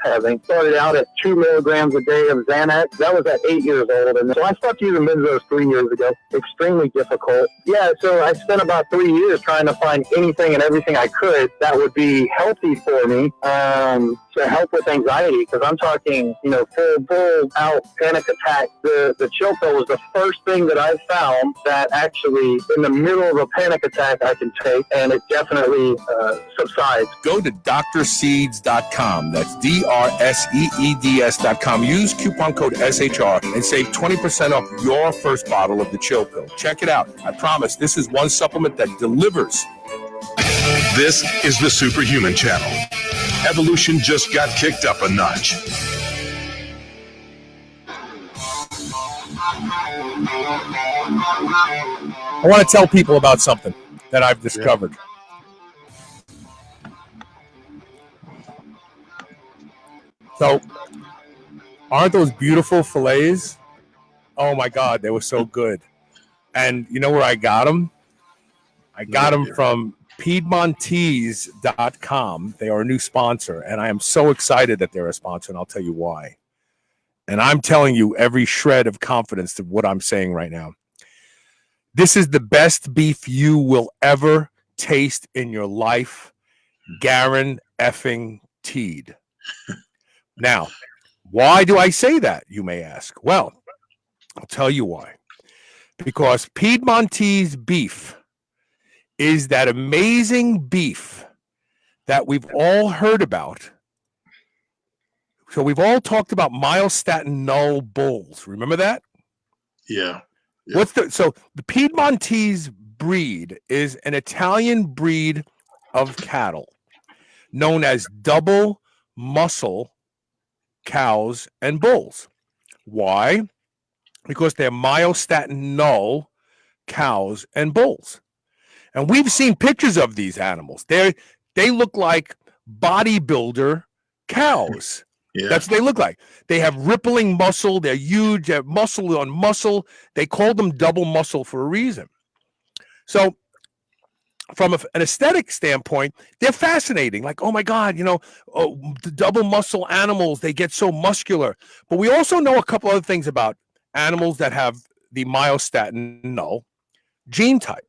having. Started out at 2 milligrams a day of Xanax. That was at 8 years old. And so I stopped using benzos 3 years ago. Extremely difficult. Yeah, so I spent about 3 years trying to find anything and everything I could that would be healthy for me to help with anxiety. Because I'm talking, full out panic attack. The chill pill was the first thing that I found that actually, in the middle of a panic attack, I can take, and it definitely subsides. Go to drseeds.com. That's DRSEEDS.com. Use coupon code SHR and save 20% off your first bottle of the chill pill. Check it out. I promise this is one supplement that delivers. This is the Superhuman Channel. Evolution just got kicked up a notch. I want to tell people about something that I've discovered. So, aren't those beautiful fillets? Oh my God, they were so good. And you know where I got them? I got them from Piedmontese.com. They are a new sponsor, and I am so excited that they're a sponsor, and I'll tell you why. And I'm telling you every shred of confidence to what I'm saying right now. This is the best beef you will ever taste in your life. Guaranteed. Now, why do I say that, you may ask? Well, I'll tell you why. Because Piedmontese beef is that amazing beef that we've all heard about. So we've all talked about myostatin null bulls. Remember that? Yeah. So the Piedmontese breed is an Italian breed of cattle known as double muscle cows and bulls. Why? Because they're myostatin null cows and bulls. And we've seen pictures of these animals. They look like bodybuilder cows. Yeah. That's what they look like. They have rippling muscle. They're huge. They have muscle on muscle. They call them double muscle for a reason. So from an aesthetic standpoint, they're fascinating. Like, oh my God, the double muscle animals, they get so muscular. But we also know a couple other things about animals that have the myostatin null gene type.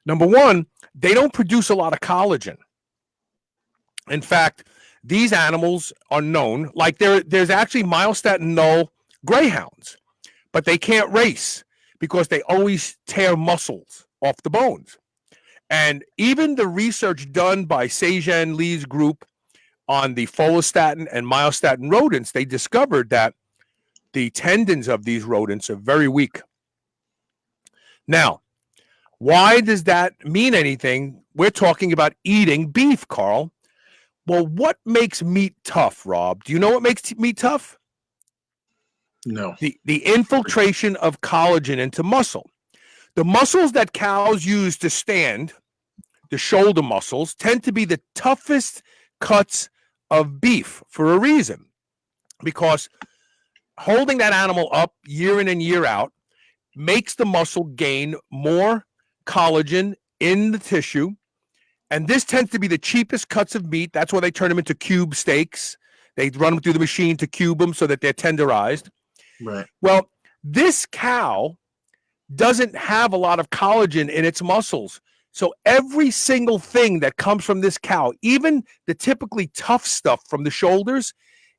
Number one, they don't produce a lot of collagen. In fact, these animals are known, like there's actually myostatin null greyhounds, but they can't race because they always tear muscles off the bones. And even the research done by Se-Jin Lee's group on the follistatin and myostatin rodents, they discovered that the tendons of these rodents are very weak. Now, why does that mean anything? We're talking about eating beef, Carl. Well, what makes meat tough, Rob? Do you know what makes meat tough? No. The infiltration of collagen into muscle. The muscles that cows use to stand, the shoulder muscles, tend to be the toughest cuts of beef for a reason. Because holding that animal up year in and year out makes the muscle gain more collagen in the tissue. And this tends to be the cheapest cuts of meat. That's why they turn them into cube steaks. They run them through the machine to cube them so that they're tenderized. Right. Well, this cow doesn't have a lot of collagen in its muscles. So every single thing that comes from this cow, even the typically tough stuff from the shoulders,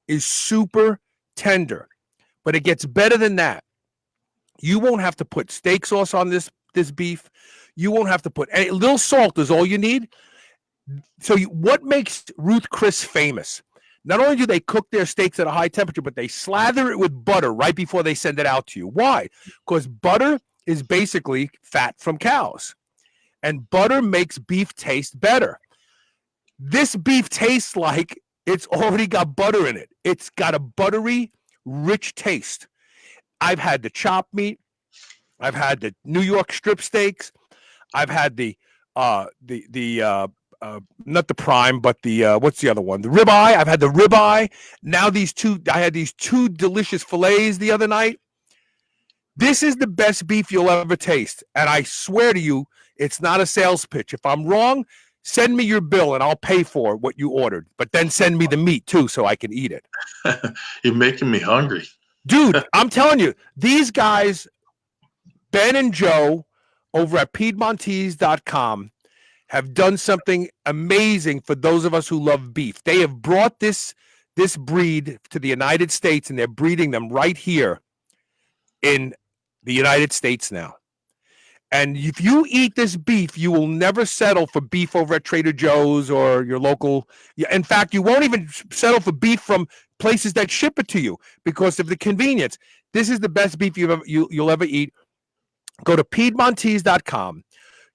is super tender. But it gets better than that. You won't have to put steak sauce on this beef. You won't have to put a little salt is all you need. So what makes Ruth Chris famous? Not only do they cook their steaks at a high temperature, but they slather it with butter right before they send it out to you. Why? Because butter is basically fat from cows. And butter makes beef taste better. This beef tastes like it's already got butter in it. It's got a buttery, rich taste. I've had the chopped meat. I've had the New York strip steaks. I've had the not the prime, but the what's the other one? The ribeye. I've had the ribeye. Now I had these two delicious fillets the other night. This is the best beef you'll ever taste. And I swear to you, it's not a sales pitch. If I'm wrong, send me your bill and I'll pay for what you ordered. But then send me the meat too so I can eat it. You're making me hungry. Dude, I'm telling you, these guys, Ben and Joe over at Piedmontese.com, have done something amazing for those of us who love beef. They have brought this breed to the United States, and they're breeding them right here in the United States now. And if you eat this beef, you will never settle for beef over at Trader Joe's or your local. In fact, you won't even settle for beef from places that ship it to you because of the convenience. This is the best beef you'll ever eat. Go to Piedmontese.com,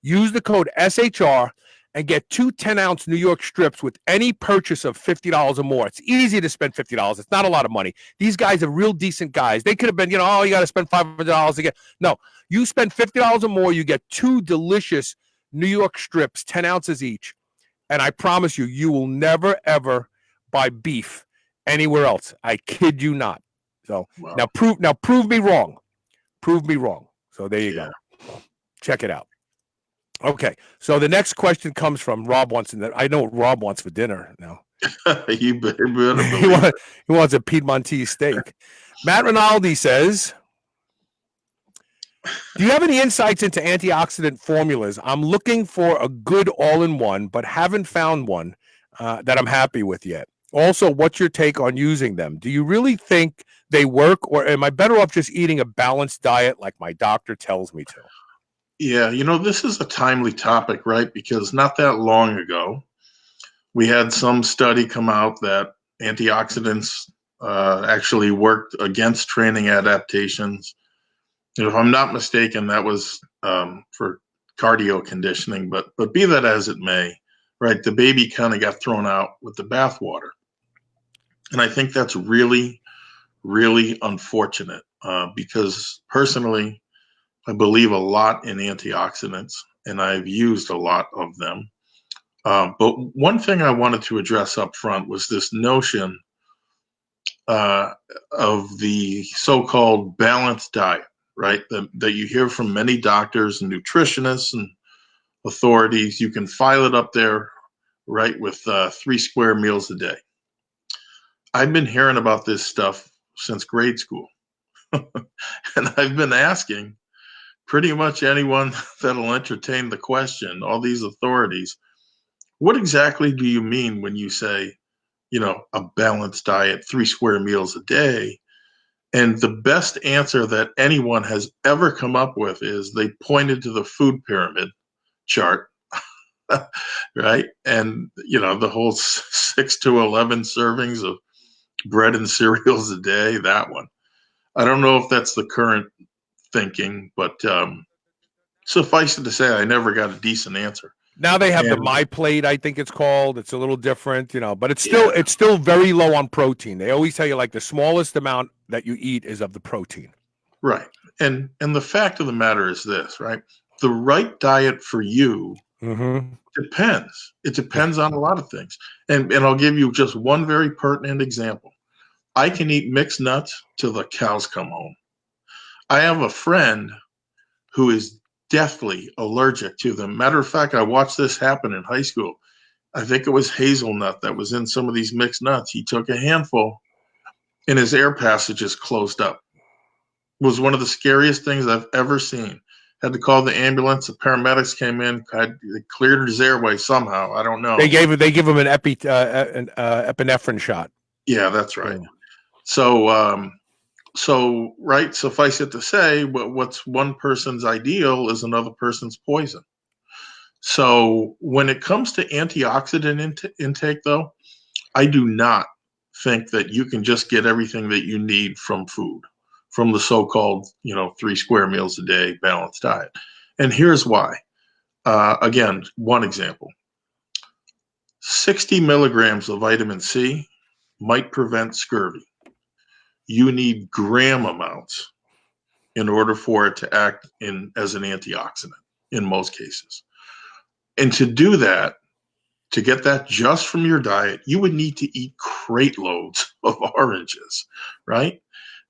use the code SHR, and get 2 10-ounce New York strips with any purchase of $50 or more. It's easy to spend $50. It's not a lot of money. These guys are real decent guys. They could have been, you got to spend $500 to get. No, you spend $50 or more, you get 2 delicious New York strips, 10 ounces each. And I promise you, you will never, ever buy beef anywhere else. I kid you not. So wow. Now prove me wrong. Prove me wrong. So there you go. Check it out. Okay. So the next question comes from Rob wants. I know what Rob wants for dinner now. You better believe he wants a Piedmontese steak. Matt Rinaldi says, do you have any insights into antioxidant formulas? I'm looking for a good all-in-one, but haven't found one that I'm happy with yet. Also, what's your take on using them? Do you really think they work, or am I better off just eating a balanced diet like my doctor tells me to? Yeah, this is a timely topic, right? Because not that long ago, we had some study come out that antioxidants actually worked against training adaptations. If I'm not mistaken, that was for cardio conditioning, but be that as it may, right, the baby kind of got thrown out with the bathwater. And I think that's really, really unfortunate because personally, I believe a lot in antioxidants and I've used a lot of them. But one thing I wanted to address up front was this notion of the so-called balanced diet, right? That you hear from many doctors and nutritionists and authorities. You can file it up there, right, with 3 square meals a day. I've been hearing about this stuff since grade school. And I've been asking pretty much anyone that'll entertain the question, all these authorities, what exactly do you mean when you say, a balanced diet, 3 square meals a day? And the best answer that anyone has ever come up with is they pointed to the food pyramid chart, right? And, the whole 6 to 11 servings of bread and cereals a day, that one. I don't know if that's the current thinking, but suffice it to say, I never got a decent answer. Now they have the My Plate, I think it's called. It's a little different, but it's still very low on protein. They always tell you like the smallest amount that you eat is of the protein. Right. And the fact of the matter is this, right? The right diet for you depends. It depends on a lot of things. And I'll give you just one very pertinent example. I can eat mixed nuts till the cows come home. I have a friend who is deathly allergic to them. Matter of fact, I watched this happen in high school. I think it was hazelnut that was in some of these mixed nuts. He took a handful and his air passages closed up. It was one of the scariest things I've ever seen. Had to call the ambulance. The paramedics came in. They cleared his airway somehow. I don't know. They give him an epinephrine shot. Yeah, that's right. So right, suffice it to say, what's one person's ideal is another person's poison. So when it comes to antioxidant intake, though, I do not think that you can just get everything that you need from food, from the so-called, 3 square meals a day balanced diet. And here's why. Again, one example. 60 milligrams of vitamin C might prevent scurvy. You need gram amounts in order for it to act as an antioxidant in most cases. And to do that, to get that just from your diet, you would need to eat crate loads of oranges, right?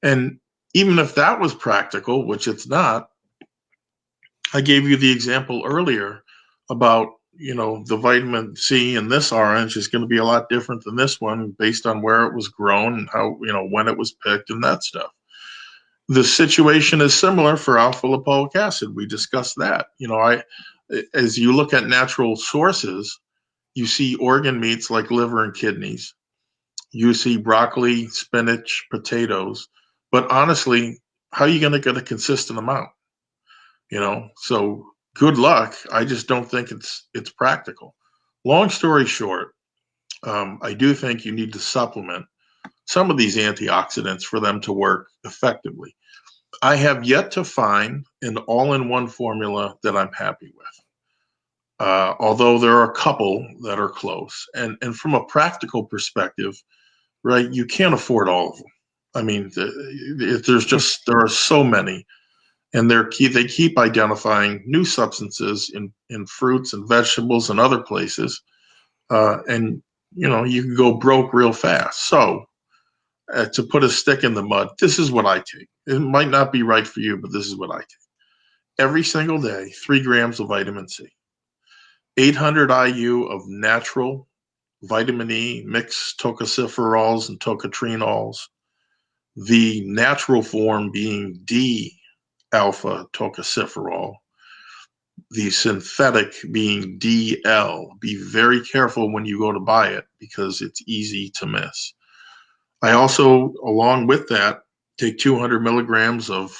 And even if that was practical, which it's not, I gave you the example earlier about, the vitamin C in this orange is going to be a lot different than this one based on where it was grown and how, when it was picked and that stuff. The situation is similar for alpha lipoic acid. We discussed that. As you look at natural sources, you see organ meats like liver and kidneys. You see broccoli, spinach, potatoes. But honestly, how are you going to get a consistent amount? So good luck. I just don't think it's practical. Long story short, I do think you need to supplement some of these antioxidants for them to work effectively. I have yet to find an all-in-one formula that I'm happy with. Although there are a couple that are close. And from a practical perspective, right, you can't afford all of them. I mean, there are so many, and they keep identifying new substances in fruits and vegetables and other places. And, you can go broke real fast. So to put a stick in the mud, this is what I take. It might not be right for you, but this is what I take. Every single day, 3 grams of vitamin C. 800 IU of natural vitamin E, mixed tocopherols and tocotrienols, the natural form being D-alpha tocopherol, the synthetic being DL. Be very careful when you go to buy it because it's easy to miss. I also, along with that, take 200 milligrams of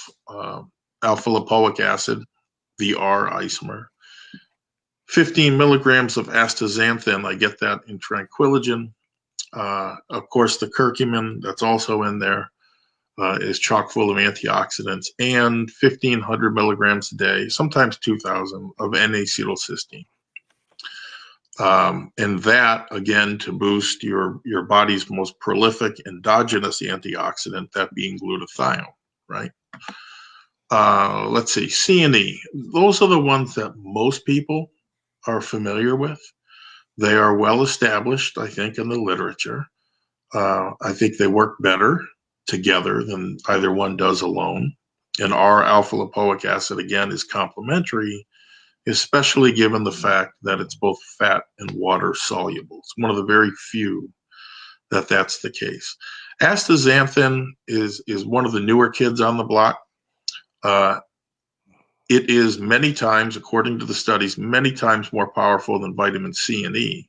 alpha lipoic acid, the R isomer. 15 milligrams of astaxanthin, I get that in Tranquillogen. Of course, the curcumin that's also in there is chock full of antioxidants, and 1,500 milligrams a day, sometimes 2,000 of N-acetylcysteine. And that, again, to boost your body's most prolific endogenous antioxidant, that being glutathione, right? Let's see, C and E. Those are the ones that most people are familiar with. They are well established, I think, in the literature. I think they work better together than either one does alone. And our alpha lipoic acid, again, is complementary, especially given the fact that it's both fat and water soluble. It's one of the very few that's the case. Astaxanthin is one of the newer kids on the block. It is many times, according to the studies, many times more powerful than vitamin C and E.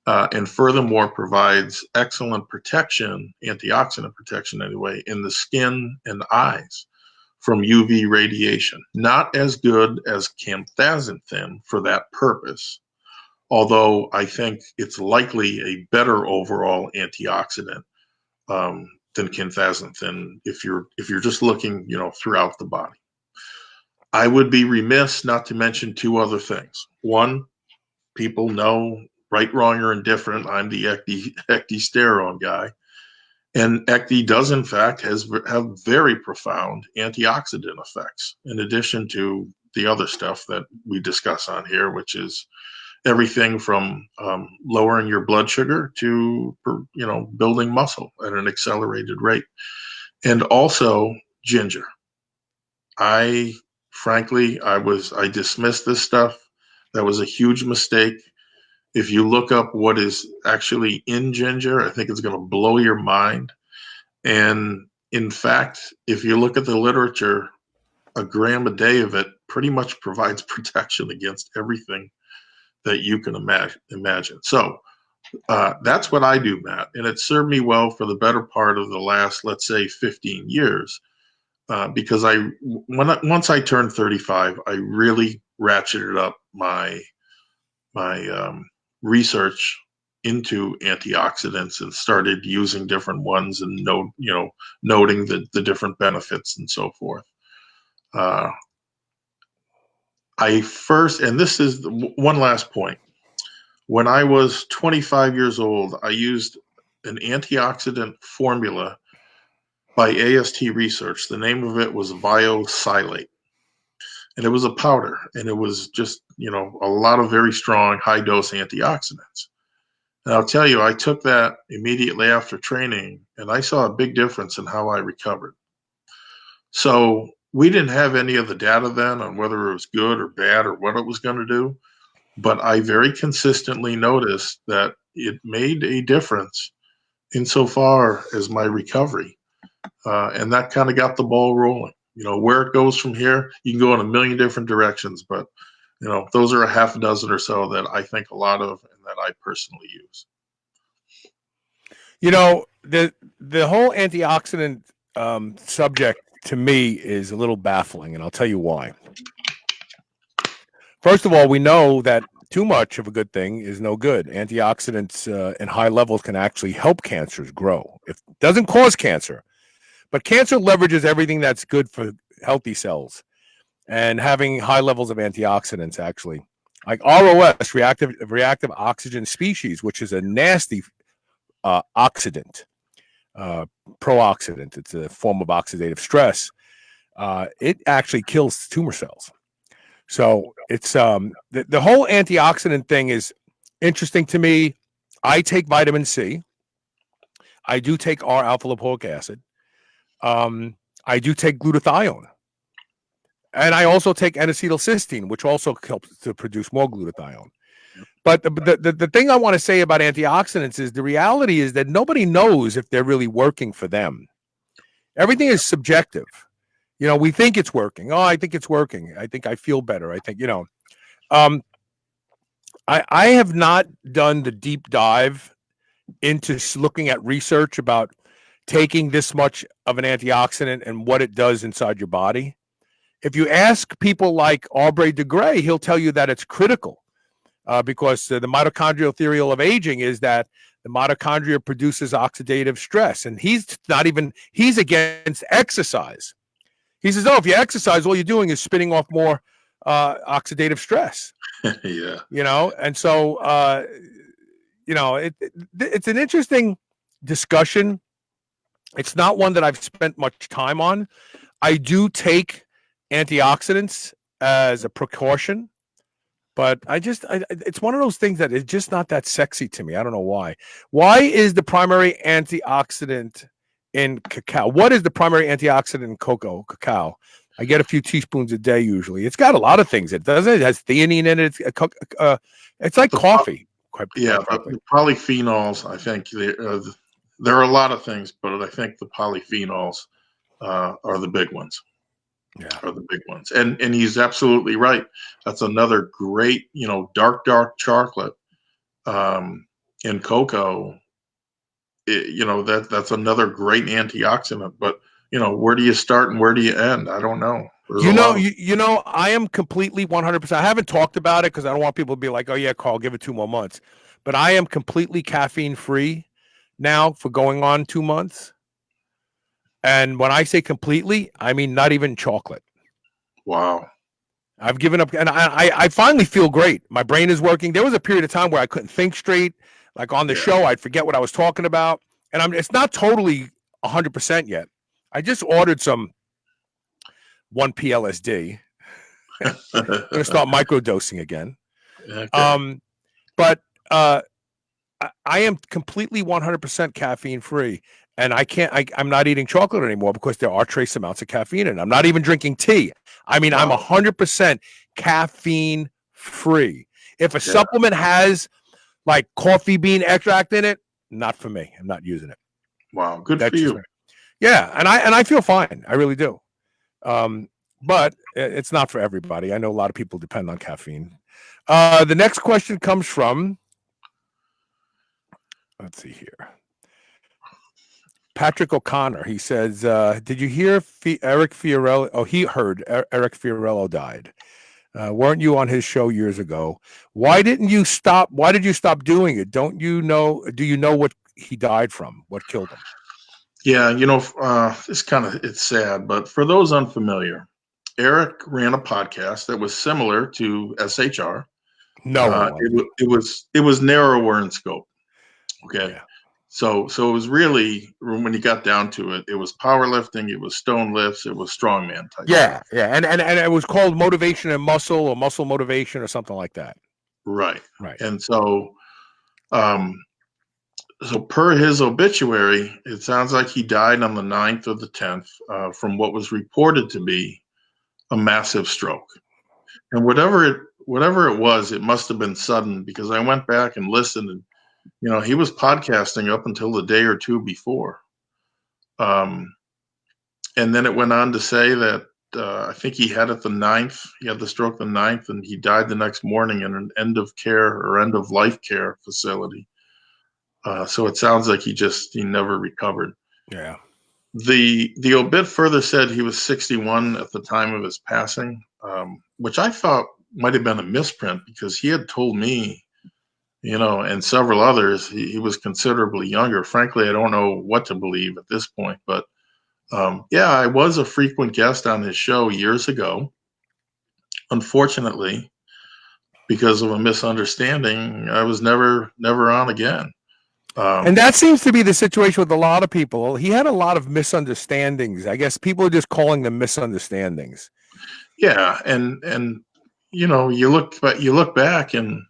And furthermore, provides excellent protection, antioxidant protection anyway, in the skin and eyes from UV radiation. Not as good as canthaxanthin for that purpose, although I think it's likely a better overall antioxidant than canthaxanthin if you're just looking, throughout the body. I would be remiss not to mention 2 other things. One, people know, right, wrong, or indifferent, I'm the ecdysterone guy. And ecdy does, in fact, have very profound antioxidant effects, in addition to the other stuff that we discuss on here, which is everything from lowering your blood sugar to, building muscle at an accelerated rate. And also ginger. Frankly, I dismissed this stuff. That was a huge mistake. If you look up what is actually in ginger, I think it's going to blow your mind. And in fact, if you look at the literature, a gram a day of it pretty much provides protection against everything that you can imagine. So that's what I do, Matt. And it served me well for the better part of the last, let's say, 15 years. Because once I turned 35, I really ratcheted up my research into antioxidants and started using different ones and noting the different benefits and so forth. And this is one last point. When I was 25 years old, I used an antioxidant formula by AST Research. The name of it was Viosilate. And it was a powder, and it was just, a lot of very strong, high dose antioxidants. And I'll tell you, I took that immediately after training, and I saw a big difference in how I recovered. So we didn't have any of the data then on whether it was good or bad or what it was going to do. But I very consistently noticed that it made a difference insofar as my recovery. And that kind of got the ball rolling. Where it goes from here, you can go in a million different directions, but those are a half a dozen or so that I think a lot of and that I personally use. The whole antioxidant subject to me is a little baffling, and I'll tell you why. First of all, we know that too much of a good thing is no good. Antioxidants in high levels can actually help cancers grow. It doesn't cause cancer, but cancer leverages everything that's good for healthy cells. And having high levels of antioxidants, actually, like ROS, reactive oxygen species, which is a nasty oxidant, pro-oxidant. It's a form of oxidative stress. It actually kills tumor cells. So it's the whole antioxidant thing is interesting to me. I take vitamin C. I do take R-alpha lipoic acid. I do take glutathione. And I also take N-acetylcysteine, which also helps to produce more glutathione. But the thing I want to say about antioxidants is the reality is that nobody knows if they're really working for them. Everything is subjective. We think it's working. Oh, I think it's working. I think I feel better. I think, I have not done the deep dive into looking at research about taking this much of an antioxidant and what it does inside your body. If you ask people like Aubrey de Grey, he'll tell you that it's critical because the mitochondrial theory of aging is that the mitochondria produces oxidative stress. And he's against exercise. He says, if you exercise, all you're doing is spinning off more oxidative stress. Yeah. And so, it's an interesting discussion. It's not one that I've spent much time on. I do take antioxidants as a precaution, but it's one of those things that is just not that sexy to me. I don't know why. Why is the primary antioxidant in cacao? What is the primary antioxidant in cacao? I get a few teaspoons a day usually. It's got a lot of things. It doesn't. It has theanine in it. It's like coffee. The polyphenols. I think there are a lot of things, but I think the polyphenols are the big ones. Yeah, are the big ones. And he's absolutely right. That's another great, dark chocolate in cocoa. That's another great antioxidant. But where do you start and where do you end? I don't know. I am completely 100%. I haven't talked about it because I don't want people to be like, oh yeah, Carl, give it 2 more months. But I am completely caffeine free now for going on 2 months. And when I say completely, I mean not even chocolate. Wow. I've given up, and I finally feel great. My brain is working. There was a period of time where I couldn't think straight. Like on the show, I'd forget what I was talking about. And it's not totally 100% yet. I just ordered some 1-PLSD. I'm going to start microdosing again. Okay. But I am completely 100% caffeine free. And I'm not eating chocolate anymore because there are trace amounts of caffeine in it. I'm not even drinking tea. I mean, I'm 100% caffeine free. If a supplement has like coffee bean extract in it, not for me. I'm not using it. Wow. Good for you. Yeah. And I feel fine. I really do. But it's not for everybody. I know a lot of people depend on caffeine. The next question comes from, let's see here. Patrick O'Connor. He says, did you hear Eric Fiorello? Oh, he heard Eric Fiorello died. Weren't you on his show years ago? Why did you stop doing it? Do you know what he died from? What killed him? Yeah, it's sad, but for those unfamiliar, Eric ran a podcast that was similar to SHR. No. It was narrower in scope. Okay. Yeah. So it was really, when you got down to it, it was powerlifting, it was stone lifts, it was strongman type Yeah, stuff. yeah, and it was called Motivation and Muscle, or Muscle Motivation, or something like that. Right. Right. And so per his obituary, it sounds like he died on the 9th or the 10th from what was reported to be a massive stroke. And whatever it was, it must have been sudden, because I went back and listened, and he was podcasting up until the day or two before. And then it went on to say that I think he had it the 9th. He had the stroke the 9th, and he died the next morning in an end of life care facility. So it sounds like he never recovered. Yeah. The obit further said he was 61 at the time of his passing, which I thought might have been a misprint, because he had told me, and several others, he was considerably younger. Frankly, I don't know what to believe at this point, but I was a frequent guest on his show years ago. Unfortunately, because of a misunderstanding, I was never on again. And that seems to be the situation with a lot of people. He had a lot of misunderstandings. I guess people are just calling them misunderstandings. Yeah, and you look back and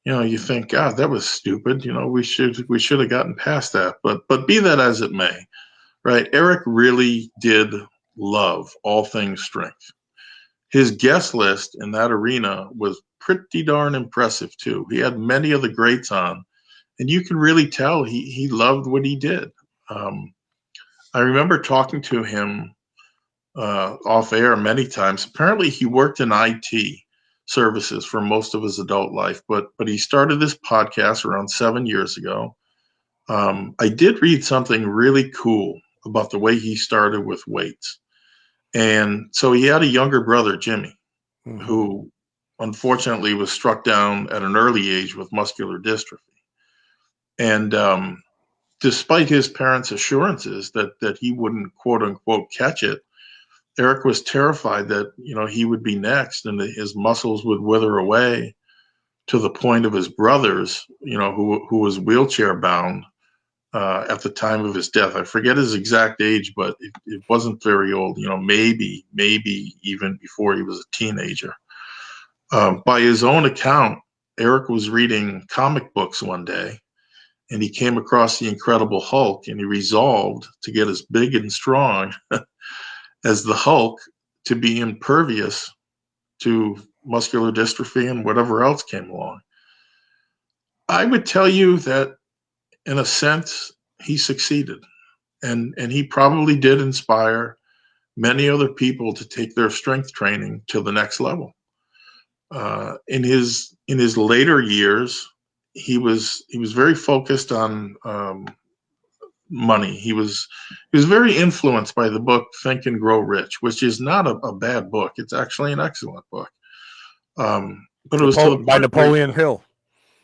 you think, God, that was stupid. We should have gotten past that. But be that as it may, right? Eric really did love all things strength. His guest list in that arena was pretty darn impressive too. He had many of the greats on, and you can really tell he loved what he did. I remember talking to him off air many times. Apparently, he worked in IT services for most of his adult life, but he started this podcast around 7 years ago. I did read something really cool about the way he started with weights. And so he had a younger brother, Jimmy, who unfortunately was struck down at an early age with muscular dystrophy. And despite his parents' assurances that he wouldn't, quote unquote, catch it, Eric was terrified that he would be next, and that his muscles would wither away, to the point of his brothers, who was wheelchair bound at the time of his death. I forget his exact age, but it wasn't very old. Maybe even before he was a teenager. By his own account, Eric was reading comic books one day, and he came across the Incredible Hulk, and he resolved to get as big and strong as the Hulk, to be impervious to muscular dystrophy and whatever else came along. I would tell you that, in a sense, he succeeded, and he probably did inspire many other people to take their strength training to the next level. In his later years, he was very focused on money. He was very influenced by the book Think and Grow Rich, which is not a bad book. It's actually an excellent book. But it was to the by Napoleon Hill.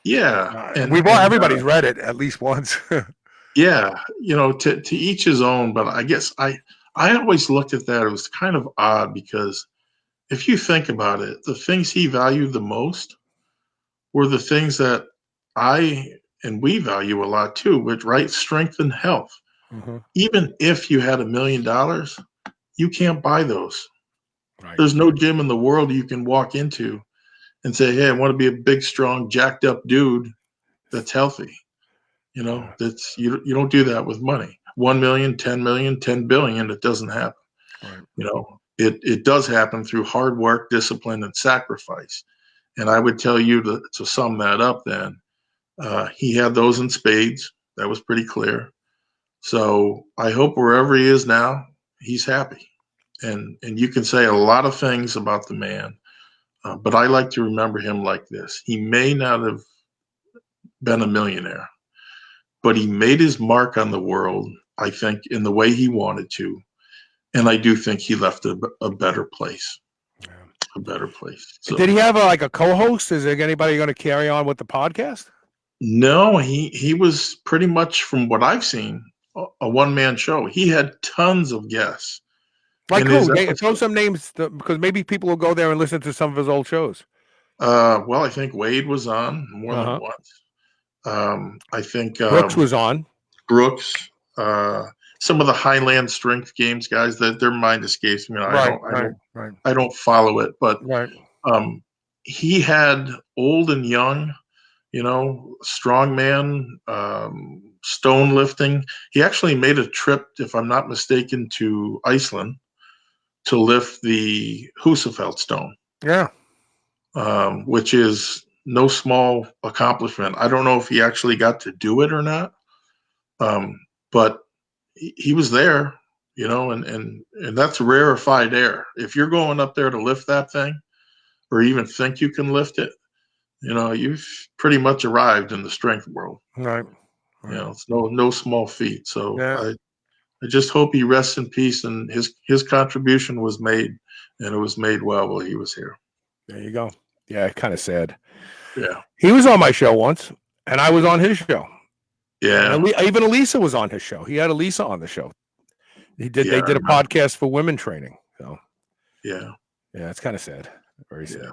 Yeah, everybody's read it at least once. Yeah, to each his own. But I guess I always looked at that. It was kind of odd, because if you think about it, the things he valued the most were the things that we value a lot too, which, right, strength and health. Even if you had $1 million, you can't buy those. Right. There's no gym in the world you can walk into and say, hey, I want to be a big, strong, jacked up dude that's healthy. That's you don't do that with money. 1 million, 10 million, 10 billion, it doesn't happen. Right. It does happen through hard work, discipline, and sacrifice. And I would tell you to sum that up then, he had those in spades. That was pretty clear. So I hope wherever he is now, he's happy. And you can say a lot of things about the man, but I like to remember him like this. He may not have been a millionaire, but he made his mark on the world, I think, in the way he wanted to. And I do think he left a better place. Yeah. A better place. So, did he have a co-host? Is there anybody going to carry on with the podcast? No, he was pretty much, from what I've seen, a one-man show. He had tons of guests. Like who? Throw some names, because maybe people will go there and listen to some of his old shows. Well, I think Wade was on more than once. I think Brooks was on. Brooks. Some of the Highland Strength Games guys, that their mind escapes me. I don't follow it, but he had old and young, strongman, stone lifting. He actually made a trip, if I'm not mistaken, to Iceland to lift the Husafeld stone. Yeah. Which is no small accomplishment. I don't know if he actually got to do it or not, but he was there, and that's rarefied air. If you're going up there to lift that thing, or even think you can lift it, you've pretty much arrived in the strength world. Right. It's no small feat. So I just hope he rests in peace, and his contribution was made, and it was made well while he was here. There you go. Yeah, kind of sad. Yeah. He was on my show once, and I was on his show. Yeah. And even Elisa was on his show. He had Elisa on the show. They did a podcast for women training. So yeah, it's kind of sad. Very sad.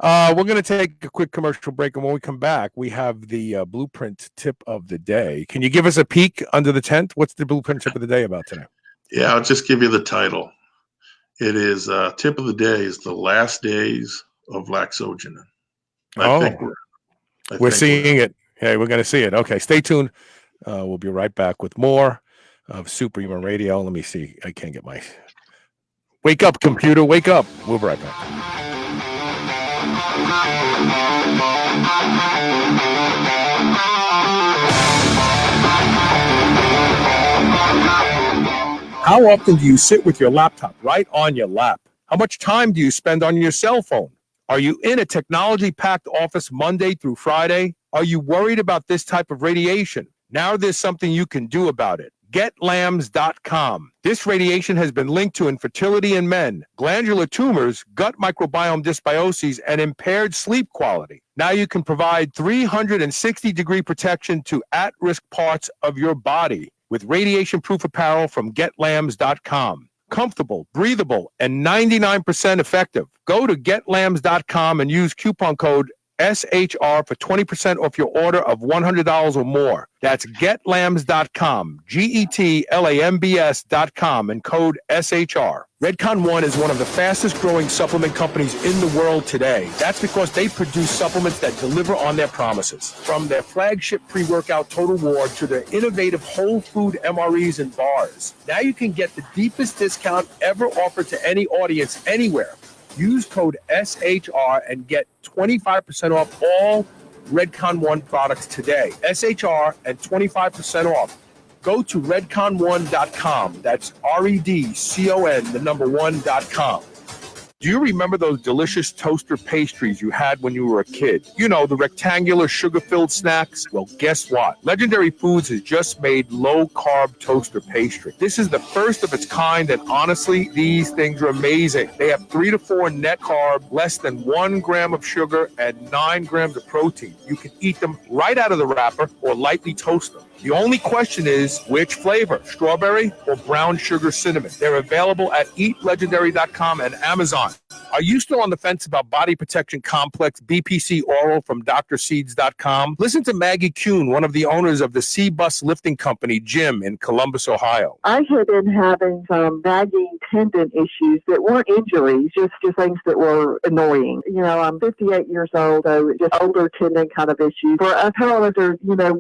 We're going to take a quick commercial break, and when we come back, we have the BluePrint tip of the day. Can you give us a peek under the tent? What's the BluePrint tip of the day about today? Yeah, I'll just give you the title. It is tip of the day is the last days of laxogenin. I think we're seeing it. Hey, we're going to see it. Okay, stay tuned. We'll be right back with more of Superhuman Radio. Let me see. I can't get my... Wake up, computer. Wake up. We'll be right back. How often do you sit with your laptop right on your lap? How much time do you spend on your cell phone? Are you in a technology-packed office Monday through Friday? Are you worried about this type of radiation? Now there's something you can do about it. GetLambs.com. This radiation has been linked to infertility in men, glandular tumors, gut microbiome dysbioses, and impaired sleep quality. Now you can provide 360-degree protection to at-risk parts of your body with radiation-proof apparel from GetLambs.com. Comfortable, breathable, and 99% effective. Go to GetLambs.com and use coupon code SHR for 20% off your order of $100 or more. That's GetLambs.com, GetLambs.com, and code SHR. Redcon One is one of the fastest growing supplement companies in the world today. That's because they produce supplements that deliver on their promises. From their flagship pre-workout Total War to their innovative whole food MREs and bars. Now you can get the deepest discount ever offered to any audience anywhere. Use code SHR and get 25% off all Redcon One products today. SHR and 25% off. Go to redcon1.com. That's REDCON, 1.com. Do you remember those delicious toaster pastries you had when you were a kid? You know, the rectangular sugar-filled snacks? Well, guess what? Legendary Foods has just made low-carb toaster pastry. This is the first of its kind, and honestly, these things are amazing. They have 3 to 4 net carb, less than 1 gram of sugar, and 9 grams of protein. You can eat them right out of the wrapper or lightly toast them. The only question is, which flavor, strawberry or brown sugar cinnamon? They're available at eatlegendary.com and Amazon. Are you still on the fence about Body Protection Complex BPC Oral from drseeds.com? Listen to Maggie Kuhn, one of the owners of the C-Bus Lifting Company gym in Columbus, Ohio. I had been having some nagging tendon issues that weren't injuries, just things that were annoying. You know, I'm 58 years old, so just older tendon kind of issues. For us powerlifters,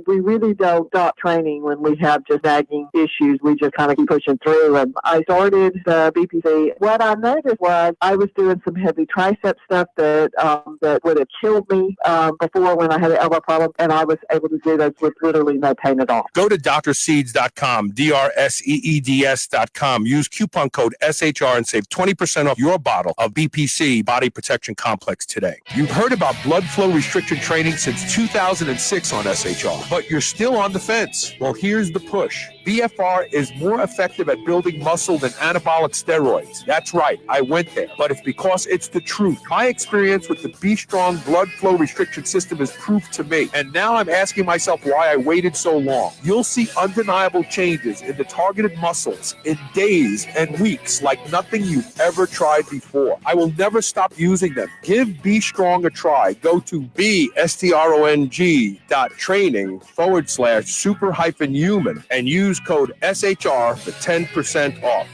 we really don't stop training when we have just nagging issues. We just kind of keep pushing through. And I started the BPC. What I noticed was I was doing some heavy tricep stuff that would have killed me before when I had an elbow problem, and I was able to do those with literally no pain at all. Go to drseeds.com, DRSEEDS.com. Use coupon code SHR and save 20% off your bottle of BPC Body Protection Complex today. You've heard about blood flow restriction training since 2006 on SHR, but you're still on the fence. Well, here's the push. BFR is more effective at building muscle than anabolic steroids. That's right, I went there, but it's because it's the truth. My experience with the Be Strong blood flow restriction system is proof to me, and now I'm asking myself why I waited so long. You'll see undeniable changes in the targeted muscles in days and weeks like nothing you've ever tried before. I will never stop using them. Give Be Strong a try. Go to BStrong.training/super-human and use code SHR for 10% off.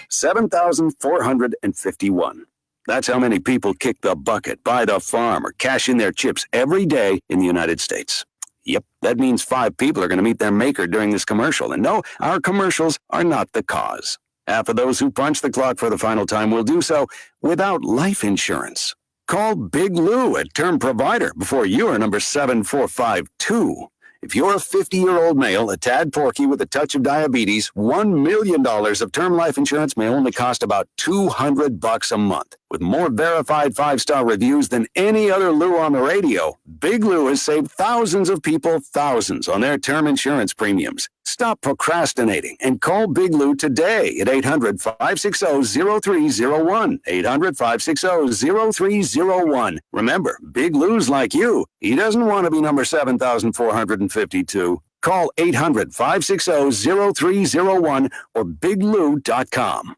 7,451. That's how many people kick the bucket, buy the farm, or cash in their chips every day in the United States. Yep, that means 5 people are going to meet their maker during this commercial. And no, our commercials are not the cause. Half of those who punch the clock for the final time will do so without life insurance. Call Big Lou at Term Provider before you are number 7452. If you're a 50-year-old male, a tad porky with a touch of diabetes, $1 million of term life insurance may only cost about $200 a month. With more verified 5-star reviews than any other Lou on the radio, Big Lou has saved thousands of people thousands on their term insurance premiums. Stop procrastinating and call Big Lou today at 800-560-0301. 800-560-0301. Remember, Big Lou's like you. He doesn't want to be number 7,452. Call 800-560-0301 or biglou.com.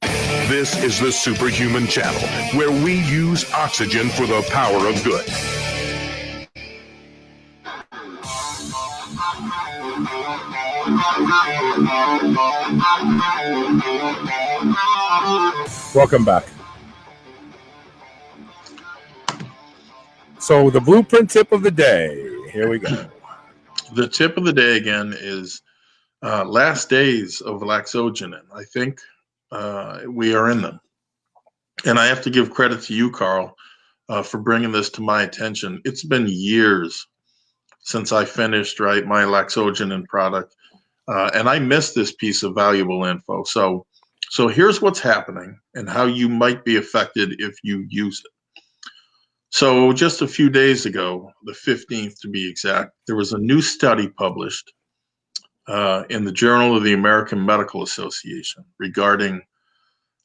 This is the Superhuman Channel, where we use oxygen for the power of good. Welcome back. So the blueprint tip of the day. Here we go. The tip of the day again is last days of laxogenin. I think we are in them. And I have to give credit to you, Carl, for bringing this to my attention. It's been years since I finished my laxogenin product, and I missed this piece of valuable info. So here's what's happening and how you might be affected if you use it. So just a few days ago, the 15th to be exact, there was a new study published in the Journal of the American Medical Association regarding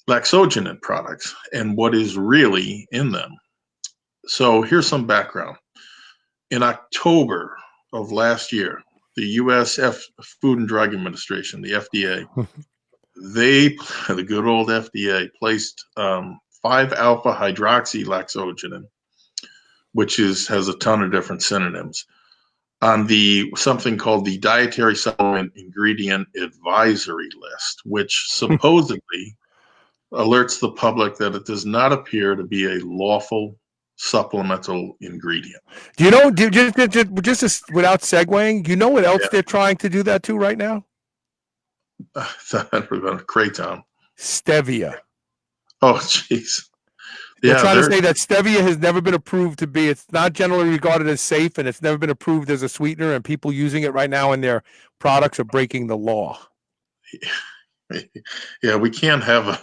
laxogenin products and what is really in them. So here's some background. In October of last year, the U.S. Food and Drug Administration, the FDA, the good old FDA, placed 5-alpha hydroxylaxogenin, which has a ton of different synonyms, on something called the Dietary Supplement Ingredient Advisory List, which supposedly alerts the public that it does not appear to be a lawful supplemental ingredient. Do you know, just without segueing, you know what else they're trying to do that to right now? That would have been a kratom. Stevia. Oh, jeez. They're trying to say that stevia has never been approved to be, it's not generally regarded as safe, and it's never been approved as a sweetener, and people using it right now in their products are breaking the law. Yeah, we can't have a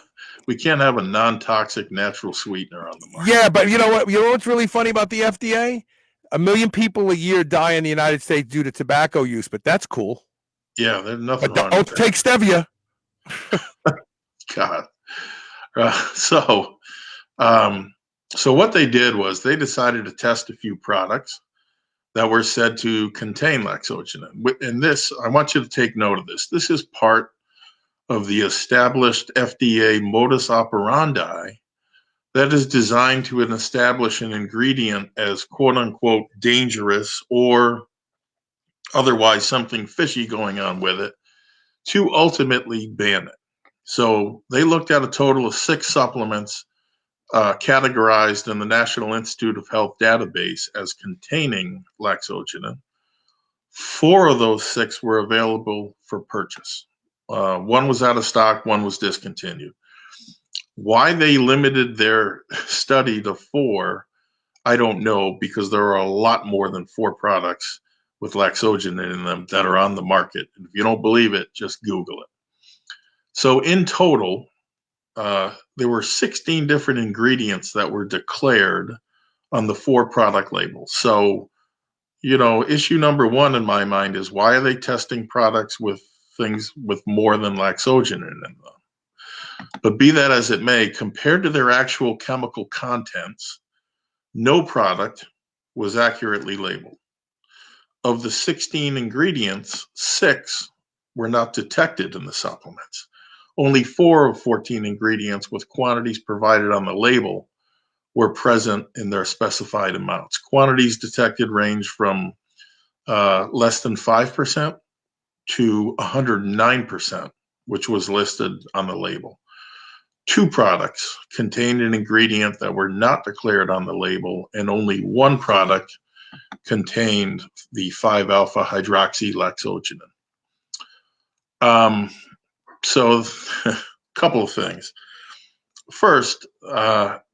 non-toxic natural sweetener on the market. Yeah, but you know what? You know what's really funny about the FDA? 1 million people a year die in the United States due to tobacco use, but that's cool. Yeah, there's nothing wrong with that. Don't take stevia. God. So what they did was they decided to test a few products that were said to contain laxogenin. And this, I want you to take note of this. This is part of the established FDA modus operandi that is designed to establish an ingredient as quote unquote dangerous or otherwise something fishy going on with it to ultimately ban it. So they looked at a total of 6 supplements categorized in the National Institute of Health database as containing laxogenin. 4 of those 6 were available for purchase. 1 was out of stock, 1 was discontinued. Why they limited their study to 4, I don't know, because there are a lot more than 4 products with laxogenin in them that are on the market. And if you don't believe it, just Google it. So in total, there were 16 different ingredients that were declared on the 4 product labels. So issue number one in my mind is, why are they testing products with things with more than laxogenin in them? But be that as it may, compared to their actual chemical contents, no product was accurately labeled. Of the 16 ingredients, 6 were not detected in the supplements. Only 4 of 14 ingredients with quantities provided on the label were present in their specified amounts. Quantities detected range from less than 5% to 109%, which was listed on the label. 2 products contained an ingredient that were not declared on the label, and only 1 product contained the 5-alpha hydroxylaxogenin. So a couple of things. First,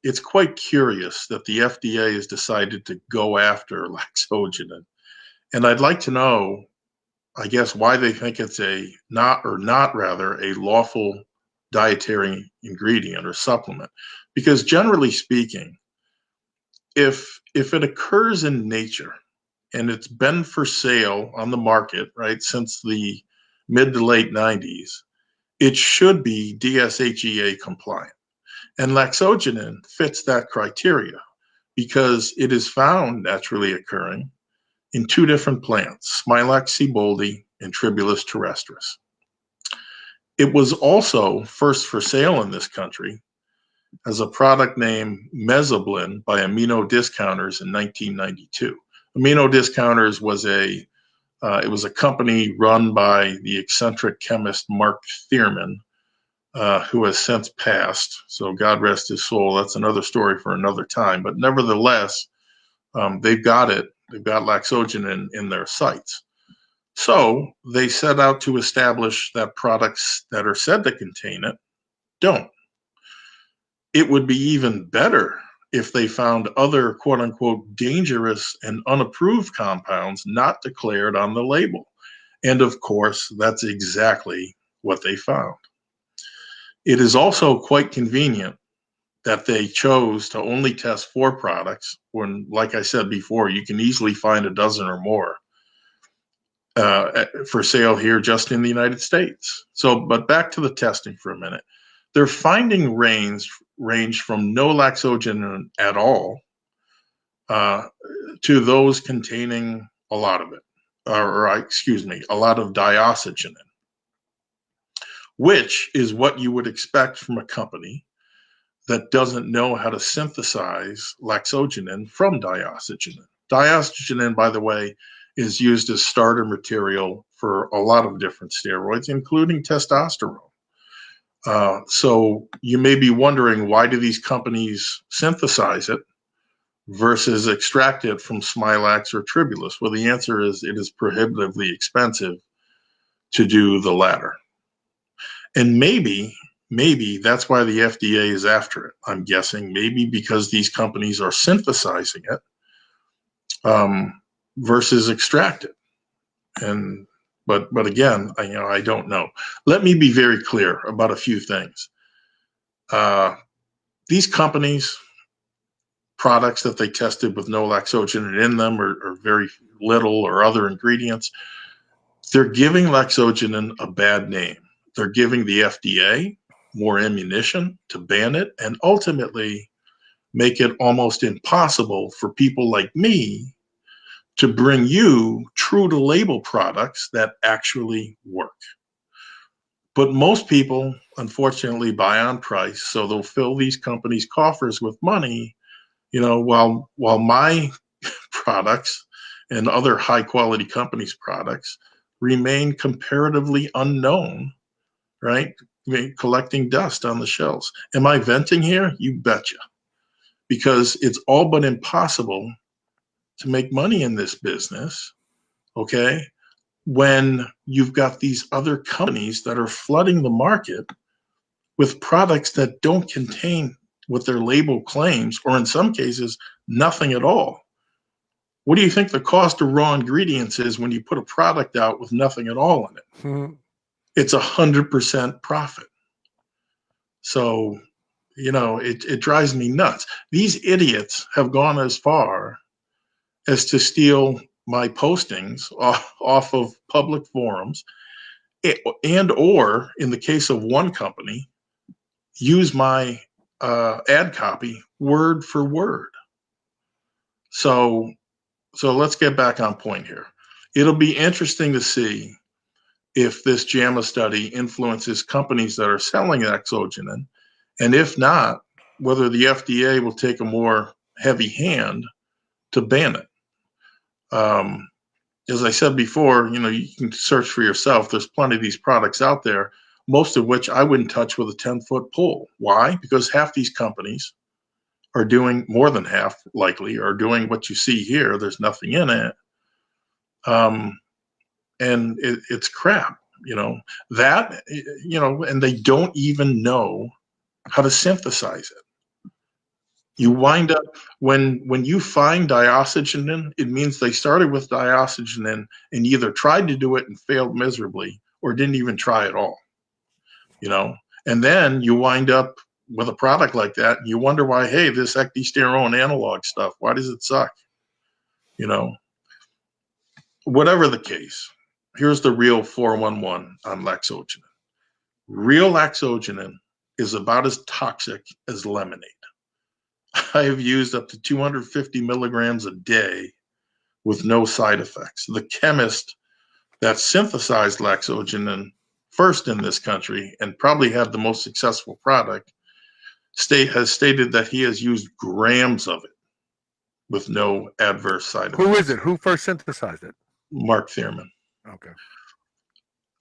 it's quite curious that the FDA has decided to go after laxogenin. And I'd like to know, I guess, why they think it's a lawful dietary ingredient or supplement. Because generally speaking, if it occurs in nature and it's been for sale on the market, right, since the mid to late 90s, it should be DSHEA compliant. And laxogenin fits that criteria because it is found naturally occurring in 2 different plants, Smilax sieboldii and Tribulus terrestris. It was also first for sale in this country as a product named Mesoblin by Amino Discounters in 1992. Amino Discounters was a company run by the eccentric chemist Mark Thierman, who has since passed. So God rest his soul. That's another story for another time. But nevertheless, they've got it. They've got laxogenin in their sites. So they set out to establish that products that are said to contain it don't. It would be even better if they found other quote unquote dangerous and unapproved compounds not declared on the label. And of course, that's exactly what they found. It is also quite convenient that they chose to only test 4 products when, like I said before, you can easily find a dozen or more for sale here just in the United States. So, but back to the testing for a minute. Their finding range from no laxogenin at all to those containing a lot of it, a lot of dioxygenin, which is what you would expect from a company that doesn't know how to synthesize laxogenin from dioxygenin. Dioxygenin, by the way, is used as starter material for a lot of different steroids, including testosterone. So you may be wondering, why do these companies synthesize it versus extract it from Smilax or Tribulus? Well, the answer is it is prohibitively expensive to do the latter. And maybe that's why the FDA is after it. I'm guessing maybe because these companies are synthesizing it versus extract it. But again, I don't know. Let me be very clear about a few things. These companies, products that they tested with no laxogenin in them or very little or other ingredients, they're giving laxogenin a bad name. They're giving the FDA more ammunition to ban it and ultimately make it almost impossible for people like me to bring you true to label products that actually work. But most people, unfortunately, buy on price, so they'll fill these companies' coffers with money, while my products and other high quality companies' products remain comparatively unknown, right? Collecting dust on the shelves. Am I venting here? You betcha. Because it's all but impossible to make money in this business, okay, when you've got these other companies that are flooding the market with products that don't contain what their label claims, or in some cases, nothing at all. What do you think the cost of raw ingredients is when you put a product out with nothing at all in it? Mm-hmm. It's 100% profit. So, it drives me nuts. These idiots have gone as far as to steal my postings off of public forums, and or in the case of one company, use my ad copy word for word. So let's get back on point here. It'll be interesting to see if this JAMA study influences companies that are selling Laxogenin, and if not, whether the FDA will take a more heavy hand to ban it. As I said before, you can search for yourself. There's plenty of these products out there, most of which I wouldn't touch with a 10-foot pole. Why? Because half these companies are doing, more than half likely, are doing what you see here. There's nothing in it. And it's crap, and they don't even know how to synthesize it. You wind up, when you find dioxygenin, it means they started with dioxygenin and either tried to do it and failed miserably or didn't even try at all, and then you wind up with a product like that and you wonder why, hey, this ecdysterone analog stuff, why does it suck? Whatever the case, here's the real 411 on Laxogenin. Real Laxogenin is about as toxic as lemonade. I have used up to 250 milligrams a day with no side effects. The chemist that synthesized Laxogenin first in this country and probably had the most successful product has stated that he has used grams of it with no adverse side effects. Who is it? Who first synthesized it? Mark Thierman. Okay.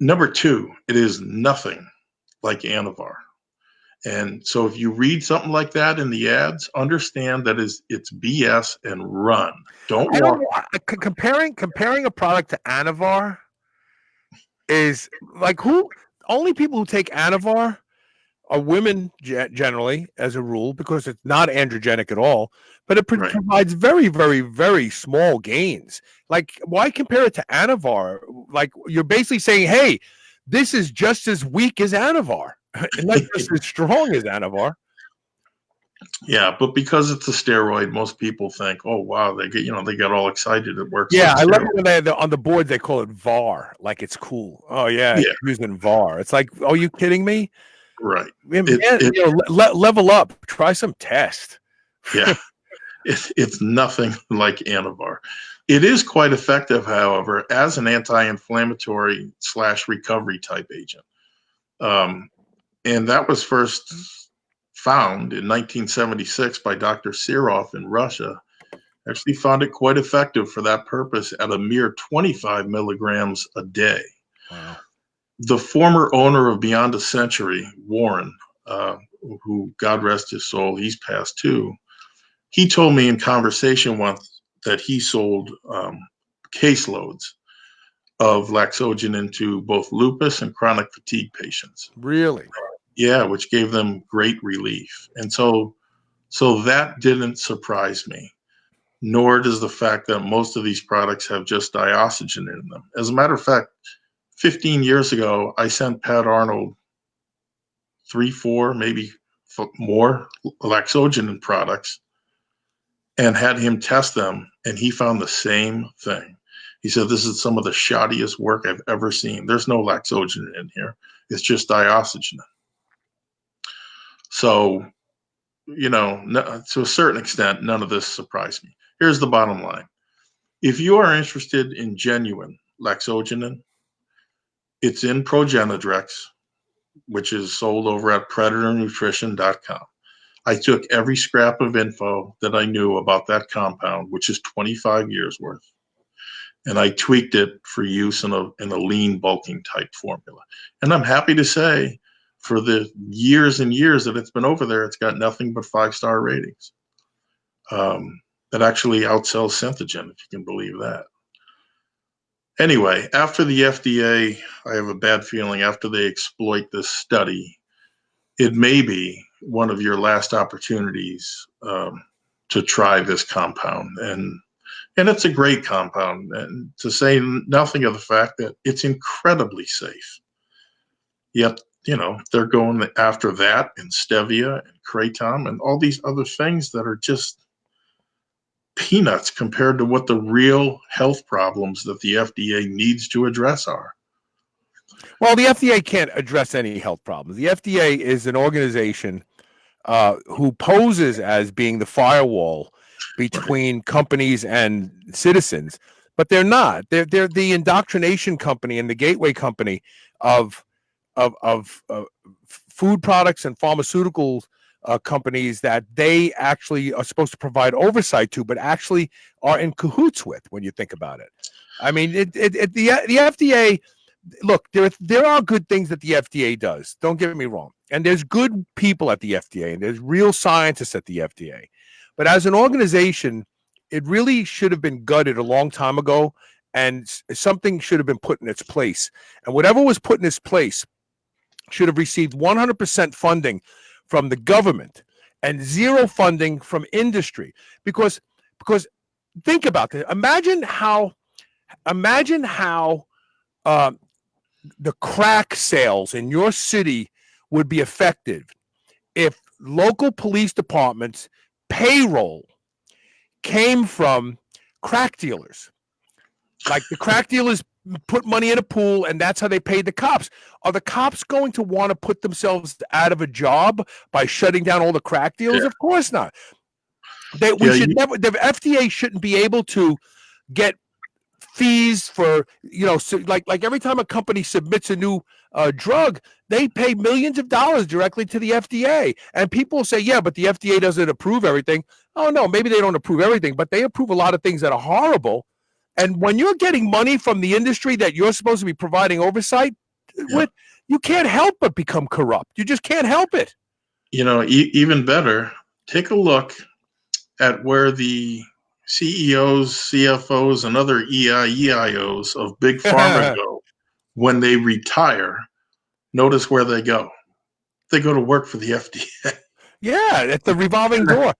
Number two, it is nothing like Anavar. And so if you read something like that in the ads, understand that it's BS and run. Don't walk. Comparing a product to Anavar is like, only people who take Anavar are women generally, as a rule, because it's not androgenic at all, but it provides very, very, very small gains. Like, why compare it to Anavar? Like, you're basically saying, hey, this is just as weak as Anavar and not just as strong as Anavar. Yeah, but because it's a steroid, most people think, oh wow, they get all excited. It works. Yeah, like I love it when on the board they call it VAR, like it's cool. Oh yeah. Using VAR. It's like, are you kidding me? Right. Level up. Try some test. Yeah. It's nothing like Anavar. It is quite effective, however, as an anti-inflammatory / recovery type agent. And that was first found in 1976 by Dr. Serov in Russia. Actually found it quite effective for that purpose at a mere 25 milligrams a day. Wow. The former owner of Beyond a Century, Warren, who, God rest his soul, he's passed too, he told me in conversation once that he sold caseloads of Laxogenin to both lupus and chronic fatigue patients. Really? Yeah, which gave them great relief. And so that didn't surprise me, nor does the fact that most of these products have just dioxygenin in them. As a matter of fact, 15 years ago, I sent Pat Arnold 3, 4, maybe more Laxogenin products and had him test them, and he found the same thing. He said, this is some of the shoddiest work I've ever seen. There's no Laxogenin in here. It's just dioxygenin. So, to a certain extent, none of this surprised me. Here's the bottom line. If you are interested in genuine Laxogenin, it's in Progenadrex, which is sold over at predatornutrition.com. I took every scrap of info that I knew about that compound, which is 25 years worth, and I tweaked it for use in a lean bulking type formula. And I'm happy to say, for the years and years that it's been over there, it's got nothing but 5-star ratings. That actually outsells Synthogen, if you can believe that. Anyway, after the FDA, I have a bad feeling, after they exploit this study, it may be one of your last opportunities to try this compound. And it's a great compound, and to say nothing of the fact that it's incredibly safe. Yet, they're going after that and stevia and kratom and all these other things that are just peanuts compared to what the real health problems that the FDA needs to address are. Well, the FDA can't address any health problems. The FDA is an organization who poses as being the firewall between companies and citizens, but they're not. They're the indoctrination company and the gateway company of food products and pharmaceutical companies that they actually are supposed to provide oversight to, but actually are in cahoots with. When you think about it, I mean, the FDA. Look, there are good things that the FDA does. Don't get me wrong. And there's good people at the FDA, and there's real scientists at the FDA. But as an organization, it really should have been gutted a long time ago, and something should have been put in its place. And whatever was put in its place should have received 100% funding from the government and zero funding from industry. Because think about this. Imagine how the crack sales in your city would be affected if local police departments' payroll came from crack dealers. Like the crack dealers put money in a pool, and that's how they paid the cops. Are the cops going to want to put themselves out of a job by shutting down all the crack dealers? Yeah. Of course not. The FDA shouldn't be able to get fees for, so like every time a company submits a new drug, they pay millions of dollars directly to the FDA. And people say, yeah, but the FDA doesn't approve everything. Oh, no, maybe they don't approve everything, but they approve a lot of things that are horrible. And when you're getting money from the industry that you're supposed to be providing oversight with, you can't help but become corrupt. You just can't help it. Even better, take a look at where the CEOs, CFOs, and other EIOs of big pharma go when they retire. Notice where they go. They go to work for the FDA. Yeah, at the revolving door.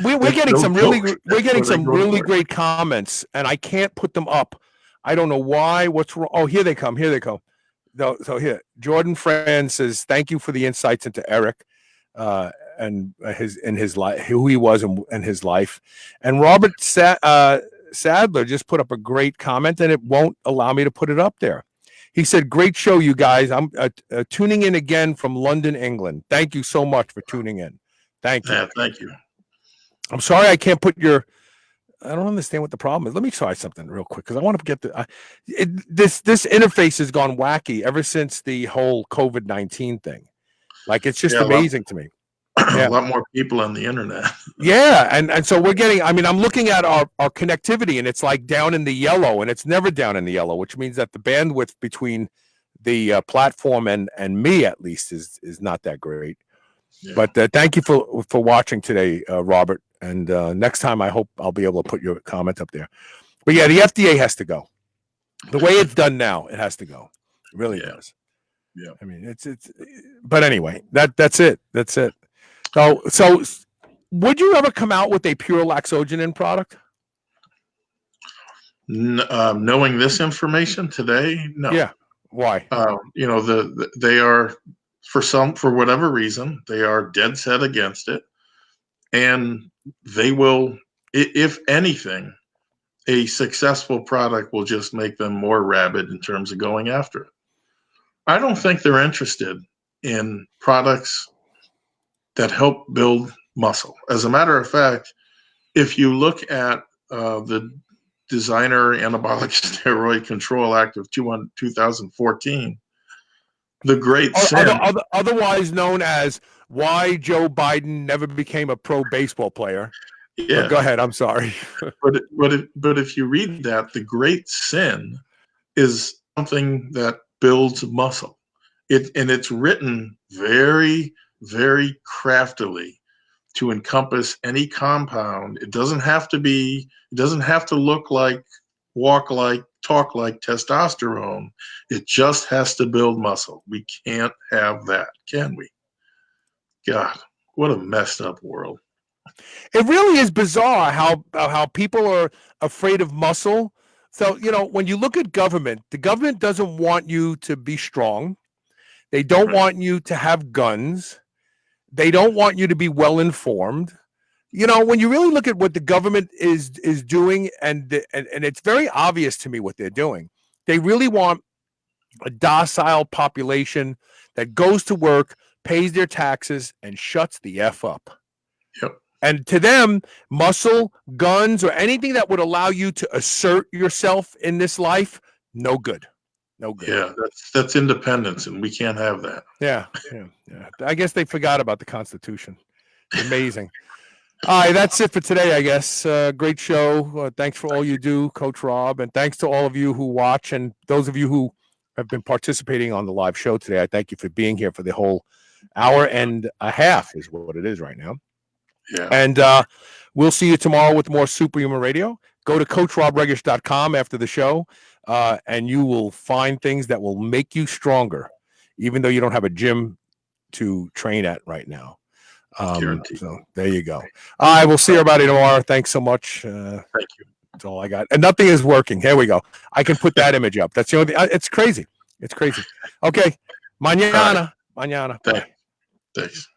We're getting some really great comments, and I can't put them up. I don't know why. What's wrong? Oh, here they come. So here, Jordan Fran says, "Thank you for the insights into Eric." And his life, who he was and his life. And Robert Sadler just put up a great comment, and it won't allow me to put it up there. He said, "Great show, you guys. I'm tuning in again from London, England. Thank you so much for tuning in. Thank you." Yeah, thank you. I'm sorry I can't put your. I don't understand what the problem is. Let me try something real quick because I want to get this interface has gone wacky ever since the whole COVID-19 thing. Like it's just amazing to me. A lot more people on the internet. Yeah, and so we're getting. I mean, I'm looking at our connectivity, and it's like down in the yellow, and it's never down in the yellow, which means that the bandwidth between the platform and me, at least, is not that great. Yeah. But thank you for watching today, Robert. And next time, I hope I'll be able to put your comment up there. But yeah, the FDA has to go. The way it's done now, it has to go. It really does. Yeah. I mean, it's. But anyway, that's it. That's it. So would you ever come out with a pure laxogenin product? Knowing this information today, no. Yeah. Why? They are for whatever reason they are dead set against it, and they will, if anything, a successful product will just make them more rabid in terms of going after it. I don't think they're interested in products that help build muscle. As a matter of fact, if you look at the Designer Anabolic Steroid Control Act of 2014, the great sin, otherwise known as why Joe Biden never became a pro baseball player. Yeah, but go ahead. I'm sorry. but if you read that, the great sin is something that builds muscle. It's written very, very craftily to encompass any compound. It doesn't have to look like, walk like, talk like testosterone. It just has to build muscle. We can't have that, can we? God, what a messed up world. It really is bizarre how people are afraid of muscle. So, when you look at government, the government doesn't want you to be strong. They don't want you to have guns. They don't want you to be well informed. when you really look at what the government is doing, and it's very obvious to me what they're doing. They really want a docile population that goes to work, pays their taxes, and shuts the F up. Yep. And to them, muscle, guns, or anything that would allow you to assert yourself in this life, no good. No good. Yeah, that's independence, and we can't have that. Yeah. I guess they forgot about the Constitution. Amazing. All right, that's it for today, I guess. Great show. Thanks for all you do, Coach Rob, and thanks to all of you who watch, and those of you who have been participating on the live show today. I thank you for being here for the whole hour and a half is what it is right now. Yeah. And we'll see you tomorrow with more Superhuman Radio. Go to CoachRobRegish.com after the show, and you will find things that will make you stronger, even though you don't have a gym to train at right now. So there you go. All right, we'll see everybody tomorrow. Thanks so much. Thank you. That's all I got. And nothing is working. Here we go. I can put that image up. That's the only thing. It's crazy. It's crazy. Okay. Mañana. Right. Mañana. Thanks.